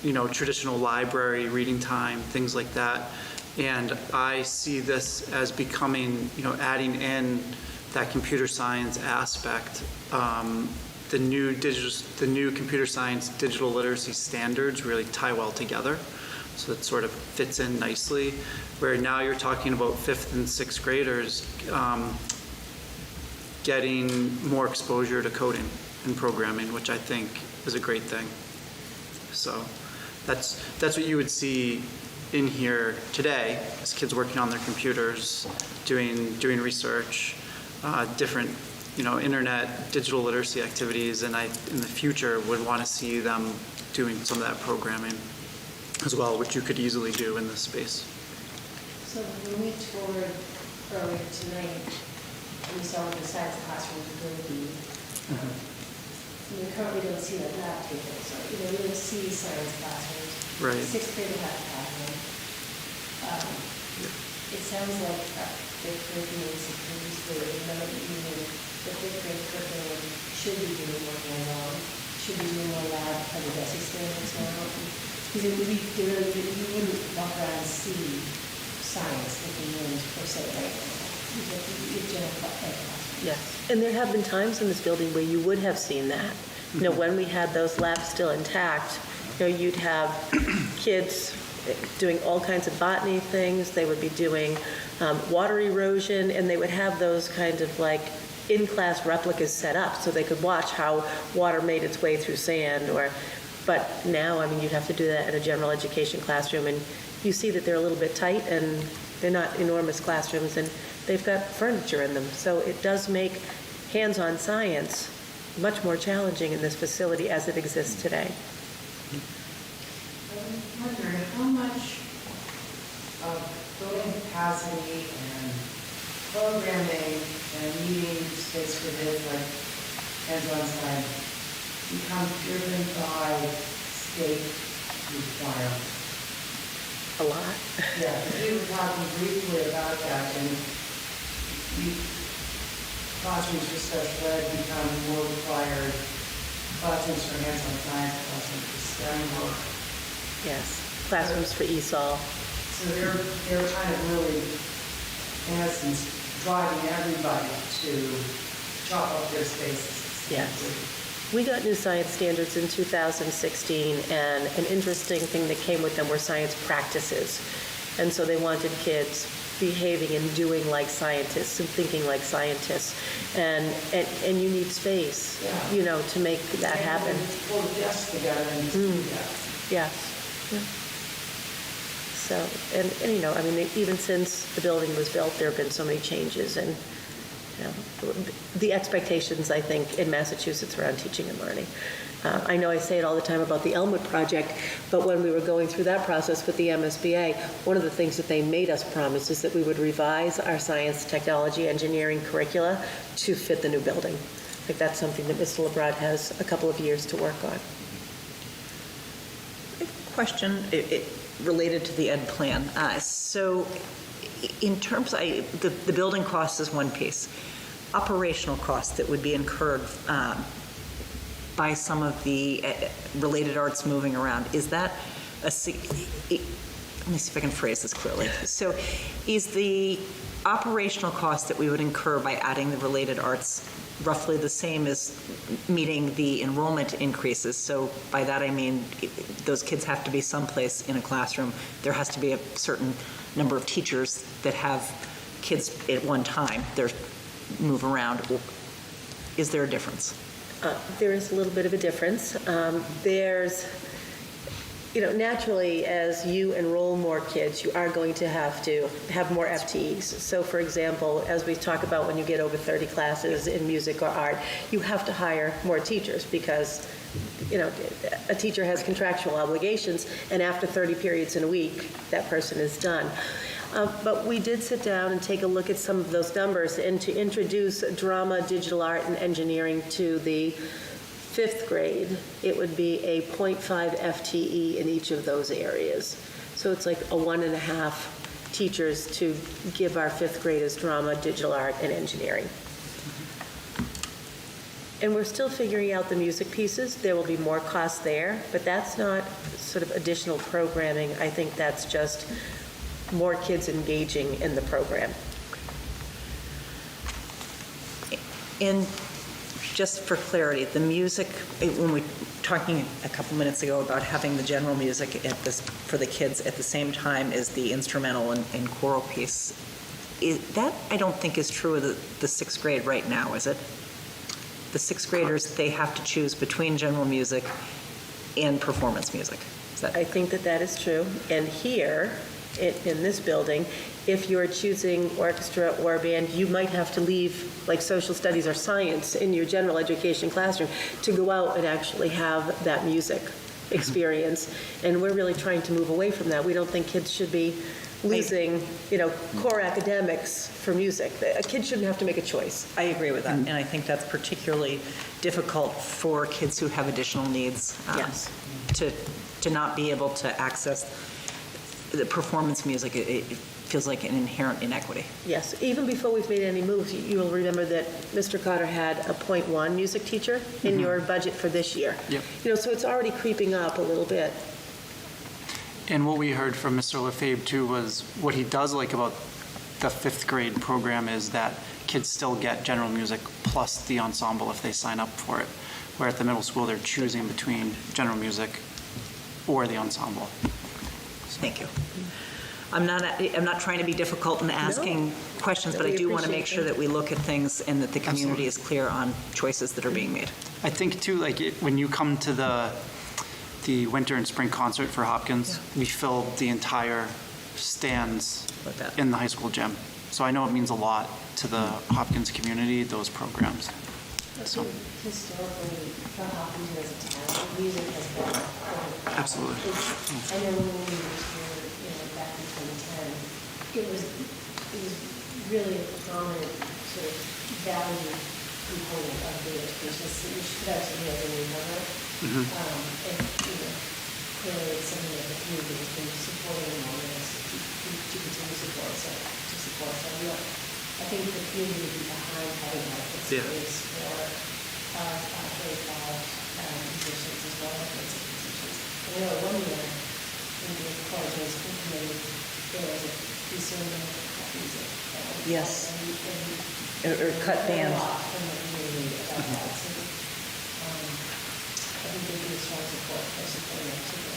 traditional library, reading time, things like that. And I see this as becoming, adding in that computer science aspect. The new computer science digital literacy standards really tie well together. So it sort of fits in nicely, where now you're talking about fifth and sixth graders getting more exposure to coding and programming, which I think is a great thing. So that's what you would see in here today, is kids working on their computers, doing research, different internet, digital literacy activities, and I, in the future, would want to see them doing some of that programming as well, which you could easily do in this space. So when we toured earlier tonight, we saw what the science classrooms will be. We currently don't see the lab tables, or, we don't see science classrooms. Right. Sixth grade will have to have them. It sounds like the curriculum is supposed to, even the fifth grade curriculum should be doing more hands-on, should be doing more lab for the DESI standards now. Because it would be, you wouldn't walk around and see science looking in per se right now. You general class. Yes, and there have been times in this building where you would have seen that. When we had those labs still intact, you'd have kids doing all kinds of botany things. They would be doing water erosion, and they would have those kind of like in-class replicas set up so they could watch how water made its way through sand. But now, you'd have to do that in a general education classroom, and you see that they're a little bit tight, and they're not enormous classrooms, and they've got furniture in them. So it does make hands-on science much more challenging in this facility as it exists today. I'm wondering how much of building capacity and programming and needing space for this, like hands-on science, becomes driven by state requirements. A lot. Yeah, we were talking briefly about that, and classrooms for special ed become more required, classrooms for hands-on science, classrooms for STEM work. Yes, classrooms for ESOL. So they're kind of really, in essence, driving everybody to chop up their spaces. Yes. We got new science standards in 2016, and an interesting thing that came with them were science practices. And so they wanted kids behaving and doing like scientists and thinking like scientists. And you need space, to make that happen. Pull the desks together and do that. Yes. Yeah. So, even since the building was built, there have been so many changes, and the expectations, I think, in Massachusetts around teaching and learning. I know I say it all the time about the Elmwood project, but when we were going through that process with the MSBA, one of the things that they made us promise is that we would revise our science, technology, engineering curricula to fit the new building. I think that's something that Mr. LeBrun has a couple of years to work on. Question related to the ed plan. So in terms, the building cost is one piece. Operational costs that would be incurred by some of the related arts moving around, is that let me see if I can phrase this clearly. So is the operational cost that we would incur by adding the related arts roughly the same as meeting the enrollment increases? So by that I mean those kids have to be someplace in a classroom. There has to be a certain number of teachers that have kids at one time. They move around. Is there a difference? There is a little bit of a difference. naturally, as you enroll more kids, you are going to have more FTEs. So for example, as we talk about when you get over 30 classes in music or art, you have to hire more teachers because, a teacher has contractual obligations, and after 30 periods in a week, that person is done. But we did sit down and take a look at some of those numbers, and to introduce drama, digital art, and engineering to the 5th grade, it would be a 0.5 FTE in each of those areas. So it's like a 1.5 teachers to give our 5th graders drama, digital art, and engineering. And we're still figuring out the music pieces. There will be more costs there, but that's not sort of additional programming. I think that's just more kids engaging in the program. And just for clarity, the music, when we were talking a couple minutes ago about having the general music for the kids at the same time as the instrumental and choral piece, that I don't think is true of the 6th grade right now, is it? The 6th graders, they have to choose between general music and performance music. I think that is true. And here, in this building, if you're choosing orchestra or band, you might have to leave, like social studies or science, in your general education classroom to go out and actually have that music experience. And we're really trying to move away from that. We don't think kids should be losing, core academics for music. A kid shouldn't have to make a choice. I agree with that, and I think that's particularly difficult for kids who have additional needs. Yes. To not be able to access the performance music, it feels like an inherent inequity. Yes, even before we've made any moves, you'll remember that Mr. Cotter had a .1 music teacher in your budget for this year. Yep. So it's already creeping up a little bit. And what we heard from Mr. Lefebvre too was what he does like about the 5th grade program is that kids still get general music plus the ensemble if they sign up for it. Where at the middle school, they're choosing between general music or the ensemble. Thank you. I'm not trying to be difficult in asking questions, but I do want to make sure that we look at things and that the community is clear on choices that are being made. I think too, when you come to the winter and spring concert for Hopkins, we filled the entire stands in the high school gym. So I know it means a lot to the Hopkins community, those programs. So. Historically, for Hopkins as a town, music has been important. Absolutely. I know when we moved here, back in 2010, it was really a prominent sort of value component of the education system, which could actually be a really number. And, clearly it's something that the community has been supporting on this to continue support. So I think the community would be behind having that space for grade 5 musicians as well as grade 6 musicians. And I know one year, when the college was implemented, there was a piece of music. Yes. Or cut band. From the community about that. So, I think there'd be a strong support for supporting activity.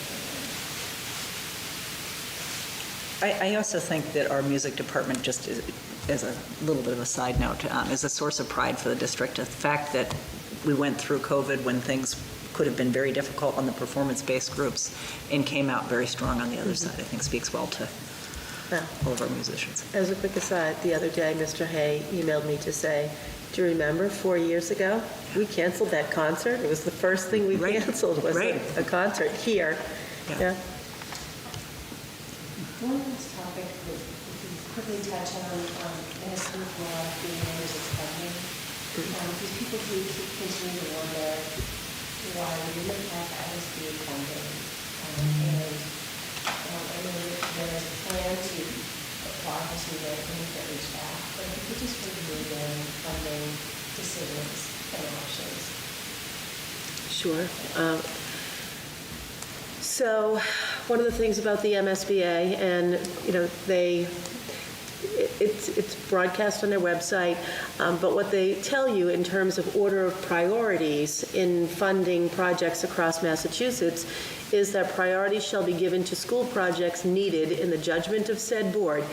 I also think that our music department, just as a little bit of a side note, is a source of pride for the district. The fact that we went through COVID when things could have been very difficult on the performance-based groups and came out very strong on the other side, I think speaks well to all of our musicians. As a quick aside, the other day, Mr. Hay emailed me to say, do you remember 4 years ago, we canceled that concert? It was the first thing we canceled was a concert here. Yeah. One last topic that we can quickly touch on, and it's with being members of funding. Because people do continue to wonder why we didn't have MSB funding. And I know that there is a plan to apply for some grant money that reach back, but if we could just review again funding decisions and options. Sure. So one of the things about the MSBA, and it's broadcast on their website, but what they tell you in terms of order of priorities in funding projects across Massachusetts is that priority shall be given to school projects needed in the judgment of said board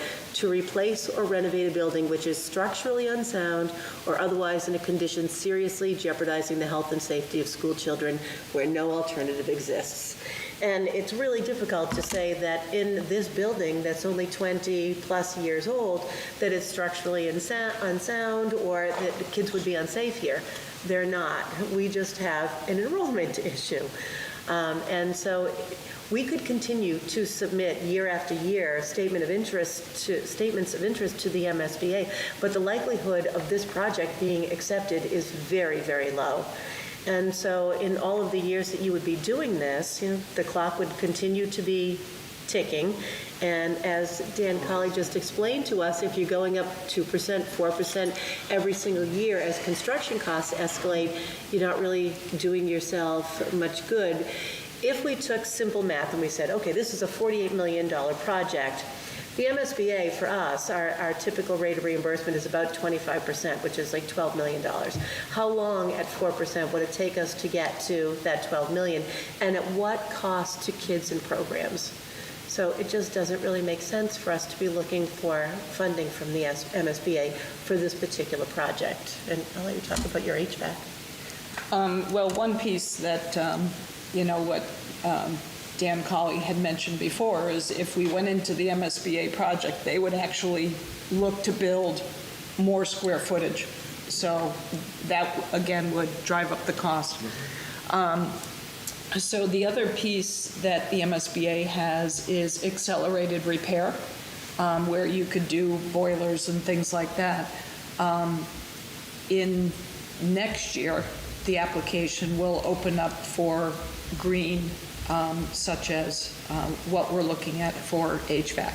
to replace or renovate a building which is structurally unsound or otherwise in a condition seriously jeopardizing the health and safety of school children where no alternative exists. And it's really difficult to say that in this building that's only 20-plus years old, that it's structurally unsound or that the kids would be unsafe here. They're not. We just have an enrollment issue. And so we could continue to submit year after year statements of interest to the MSBA, but the likelihood of this project being accepted is very, very low. And so in all of the years that you would be doing this, the clock would continue to be ticking. And as Dan Colley just explained to us, if you're going up 2%, 4% every single year as construction costs escalate, you're not really doing yourself much good. If we took simple math and we said, okay, this is a $48 million project, the MSBA, for us, our typical rate of reimbursement is about 25%, which is like $12 million. How long at 4% would it take us to get to that $12 million? And at what cost to kids and programs? So it just doesn't really make sense for us to be looking for funding from the MSBA for this particular project. And I'll let you talk about your HVAC. Well, one piece that, what Dan Colley had mentioned before is if we went into the MSBA project, they would actually look to build more square footage. So that, again, would drive up the cost. So the other piece that the MSBA has is accelerated repair, where you could do boilers and things like that. In next year, the application will open up for green, such as what we're looking at for HVAC.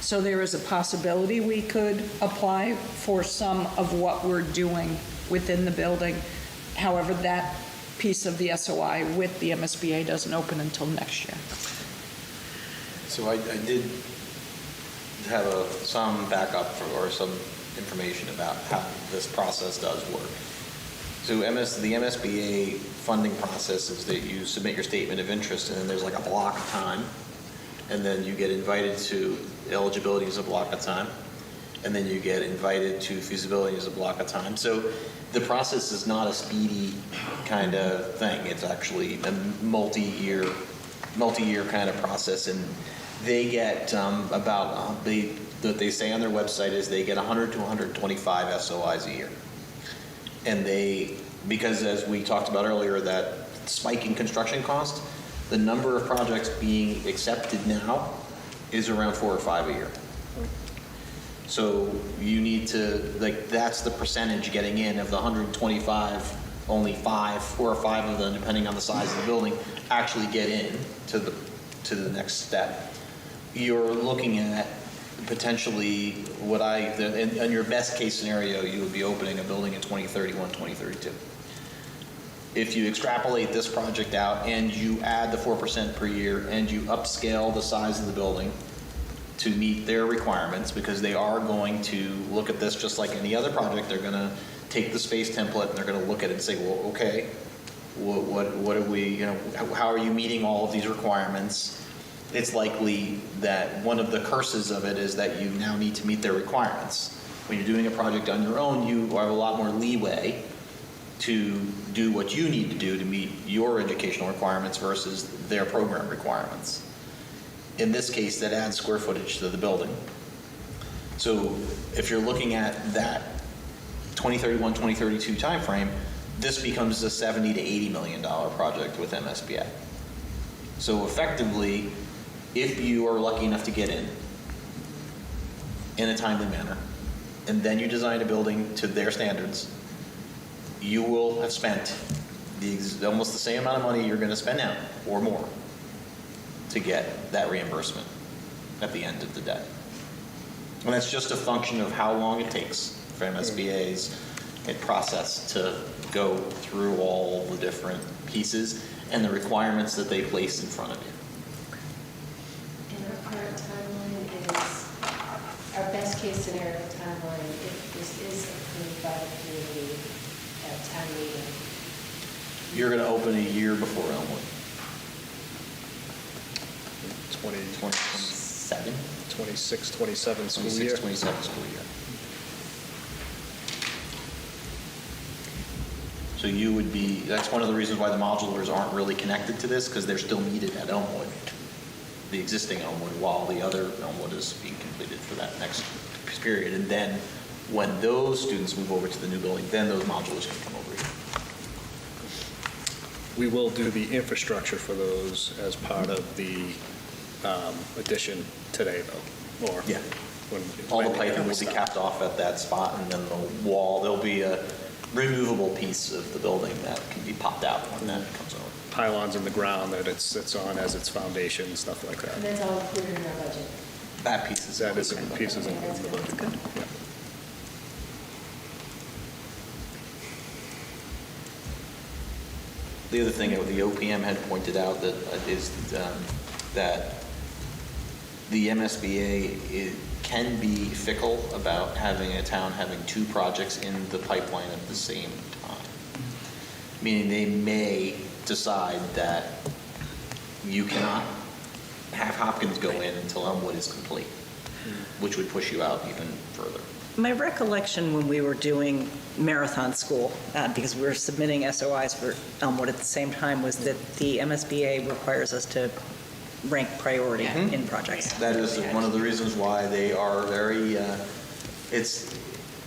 So there is a possibility we could apply for some of what we're doing within the building. However, that piece of the SOI with the MSBA doesn't open until next year. So I did have some backup or some information about how this process does work. So the MSBA funding process is that you submit your statement of interest, and then there's like a block of time, and then you get invited to eligibility as a block of time, and then you get invited to feasibility as a block of time. So the process is not a speedy kind of thing. It's actually a multi-year kind of process, and they get what they say on their website is they get 100 to 125 SOIs a year. And because as we talked about earlier, that spike in construction cost, the number of projects being accepted now is around 4 or 5 a year. So you need to, that's the percentage getting in of the 125, only 4 or 5 of them, depending on the size of the building, actually get in to the next step. You're looking at potentially in your best case scenario, you would be opening a building in 2031, 2032. If you extrapolate this project out and you add the 4% per year and you upscale the size of the building to meet their requirements, because they are going to look at this just like any other project, they're going to take the space template and they're going to look at it and say, well, okay, what are we, how are you meeting all of these requirements? It's likely that one of the curses of it is that you now need to meet their requirements. When you're doing a project on your own, you have a lot more leeway to do what you need to do to meet your educational requirements versus their program requirements. In this case, that adds square footage to the building. So if you're looking at that 2031, 2032 timeframe, this becomes a $70 to $80 million project with MSBA. So effectively, if you are lucky enough to get in a timely manner, and then you design a building to their standards, you will have spent almost the same amount of money you're going to spend now, or more, to get that reimbursement at the end of the day. And that's just a function of how long it takes for MSBA's process to go through all the different pieces and the requirements that they place in front of you. And our current timeline is, our best case scenario timeline, if this is approved by the community at town meeting. You're going to open a year before Elmwood. 2026. 26, 27 school year. 26, 27 school year. So you would be, that's one of the reasons why the modulars aren't really connected to this, because they're still needed at Elmwood, the existing Elmwood, while the other Elmwood is being completed for that next period. And then when those students move over to the new building, then those modulars can come over here. We will do the infrastructure for those as part of the addition today, though, or? Yeah. when- All the when piping will be start. capped off at that spot, and then the wall, there'll be a removable piece of the building that can be popped out when that comes over. Pylons in the ground that it sits on as its foundation, stuff like And that. that's all included in our budget. That piece is. That is pieces in That's the good. budget. Yeah. The other thing that the OPM had pointed out that is that the MSBA can be fickle about having a town having two projects in the pipeline at the same time. Meaning they may decide that you cannot have Hopkins go in until Elmwood is complete, which would push you out even further. My recollection when we were doing Marathon School, because we were submitting SOIs for Elmwood at the same time, was that the MSBA requires us to rank priority in projects. That is one of the reasons why they are very,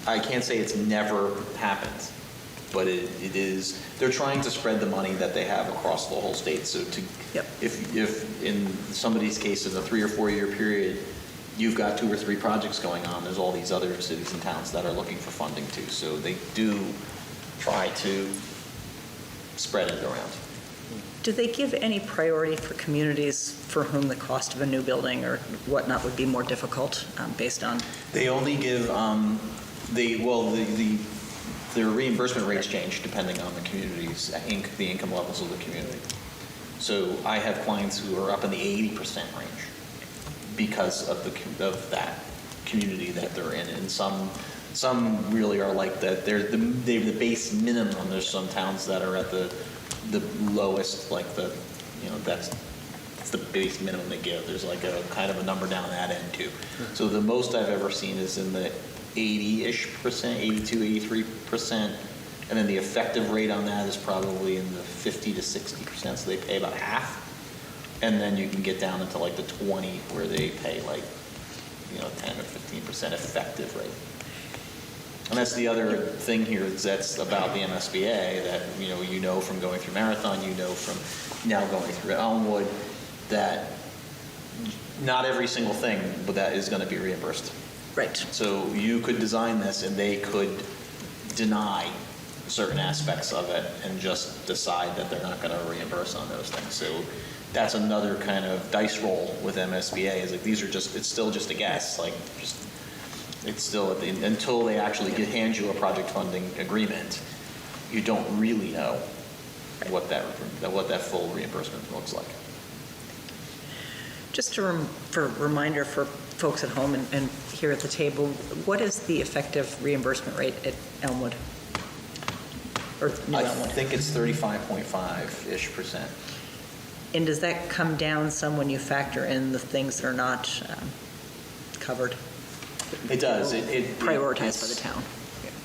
I can't say it's never happened, but it is, they're trying to spread the money that they have across the whole state. So Yep. if in somebody's case, in a 3 or 4 year period, you've got 2 or 3 projects going on, there's all these other cities and towns that are looking for funding too. So they do try to spread it around. Do they give any priority for communities for whom the cost of a new building or whatnot would be more difficult based on? They only give, their reimbursement rates change depending on the community's, the income levels of the community. So I have clients who are up in the 80% range because of that community that they're in. And some really are like that. They're the base minimum. There's some towns that are at the lowest, like that's the base minimum they give. There's like a kind of a number down that end too. So the most I've ever seen is in the 80-ish%, 82, 83%. And then the effective rate on that is probably in the 50 to 60%. So they pay about half. And then you can get down into like the 20 where they pay like, 10 or 15% effective rate. And that's the other thing here is that's about the MSBA that, you know from going through Marathon, from now going through Elmwood, that not every single thing, but that is going to be reimbursed. Right. So you could design this and they could deny certain aspects of it and just decide that they're not going to reimburse on those things. So that's another kind of dice roll with MSBA is like, it's still just a guess. Like it's still until they actually hand you a project funding agreement, you don't really know what that full reimbursement looks like. Just for reminder for folks at home and here at the table, what is the effective reimbursement rate at Elmwood? Or New I Elmwood? think it's 35.5-ish%. And does that come down some when you factor in the things that are not covered? It does. Prioritized by the town.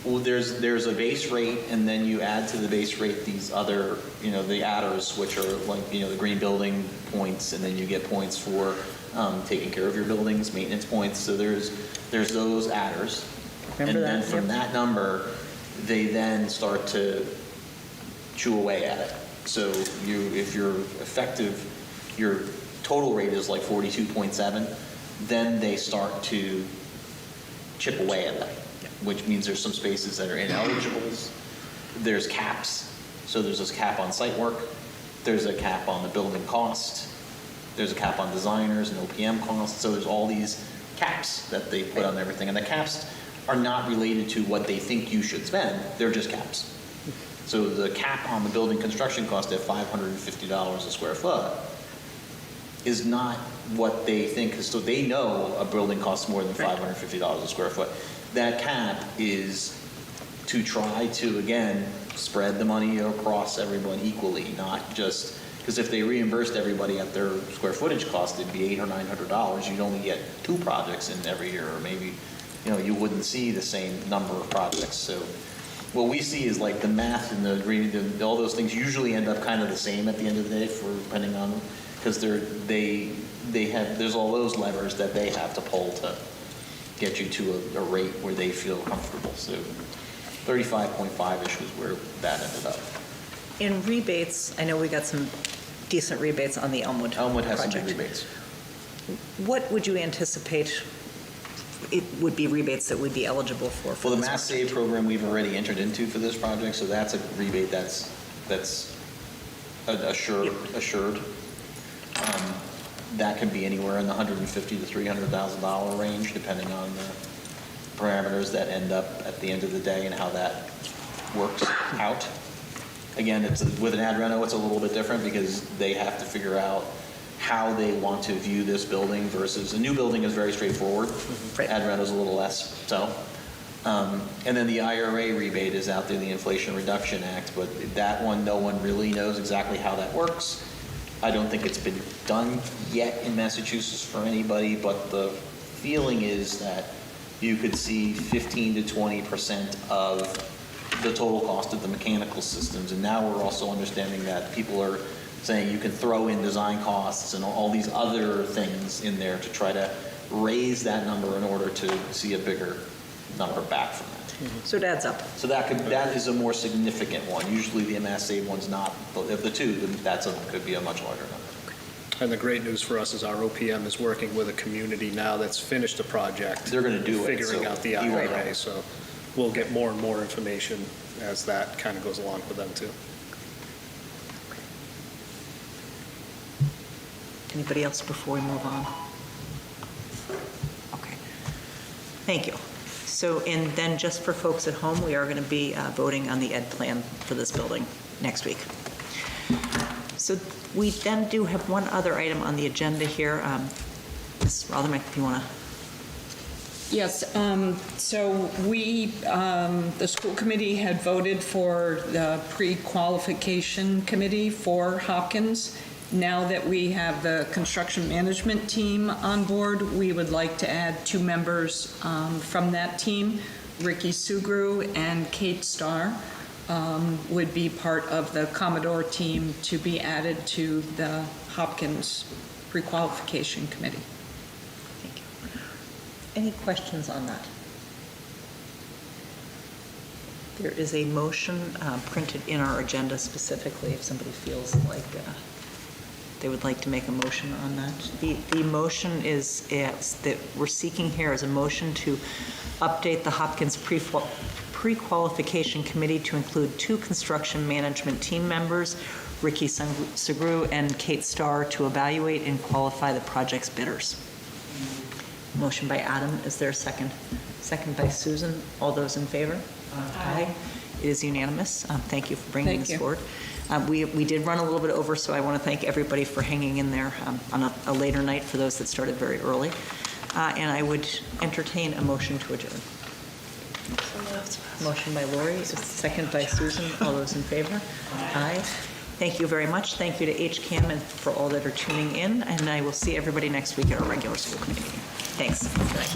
Well, there's a base rate, and then you add to the base rate these other, the adders, which are like, the green building points, and then you get points for taking care of your buildings, maintenance points. So there's those adders. Remember and then that? from Yep. that number, they then start to chew away at it. So if your total rate is like 42.7, then they start to chip away at that, which means there's some spaces that are ineligible. There's caps. So there's this cap on site work. There's a cap on the building cost. There's a cap on designers and OPM costs. So there's all these caps that they put on everything. And the caps are not related to what they think you should spend. They're just caps. So the cap on the building construction cost at $550 a square foot is not what they think. So they know a building costs more than $550 a square foot. That cap is to try to, again, spread the money across everyone equally, not just Because if they reimbursed everybody at their square footage cost, it'd be $800 or $900. You'd only get 2 projects in every year, or maybe, you wouldn't see the same number of projects. So what we see is like the math and the reading, all those things usually end up kind of the same at the end of the day, for depending on, because there's all those levers that they have to pull to get you to a rate where they feel comfortable. So 35.5-ish was where that ended up. In rebates, I know we got some decent rebates on the Elmwood project. Elmwood has some good rebates. What would you anticipate it would be rebates that we'd be eligible for? Well, the this Mass project? Save program we've already entered into for this project, so that's a rebate that's assured. That can be anywhere in the $150,000 to $300,000 range, depending on the parameters that end up at the end of the day and how that works out. Again, with an ad reno, it's a little bit different because they have to figure out how they want to view this building versus a new building is very straightforward. Right. Ad reno is a little less so. And then the IRA rebate is out there, the Inflation Reduction Act, but that one, no one really knows exactly how that works. I don't think it's been done yet in Massachusetts for anybody, but the feeling is that you could see 15 to 20% of the total cost of the mechanical systems. And now we're also understanding that people are saying you can throw in design costs and all these other things in there to try to raise that number in order to see a bigger number back from that. So it adds up. So that is a more significant one. Usually the Mass Save one's not, but of the two, could be a much larger number. And the great news for us is our OPM is working with a community now that's finished a project. They're going to do it. Figuring so out the you won't know. IRA, so we'll get more and more information as that kind of goes along with them too. Anybody else before we move on? Okay. Thank you. So, and then just for folks at home, we are going to be voting on the ed plan for this building next week. So we then do have one other item on the agenda here. Ms. Rothermere, if you want to. Yes, so we, the school committee had voted for the pre-qualification committee for Hopkins. Now that we have the construction management team on board, we would like to add 2 members from that team. Ricky Sugru and Kate Starr would be part of the Commodore team to be added to the Hopkins pre-qualification committee. Thank you. Any questions on that? There is a motion printed in our agenda specifically if somebody feels like they would like to make a motion on that. The motion is that we're seeking here is a motion to update the Hopkins pre-qualification committee to include 2 construction management team members, Ricky Sugru and Kate Starr, to evaluate and qualify the project's bidders. Motion by Adam. Is there a second? Second by Susan. All those in favor? Aye. It is unanimous. Thank you for bringing this forward. We did run a little bit over, so I want to thank everybody for hanging in there on a later night for those that started very early. And I would entertain a motion to adjourn. Motion by Lori, second by Susan. All those in favor? Aye. Thank you very much. Thank you to HCAM and for all that are tuning in. And I will see everybody next week at our regular school committee meeting. Thanks. Good night.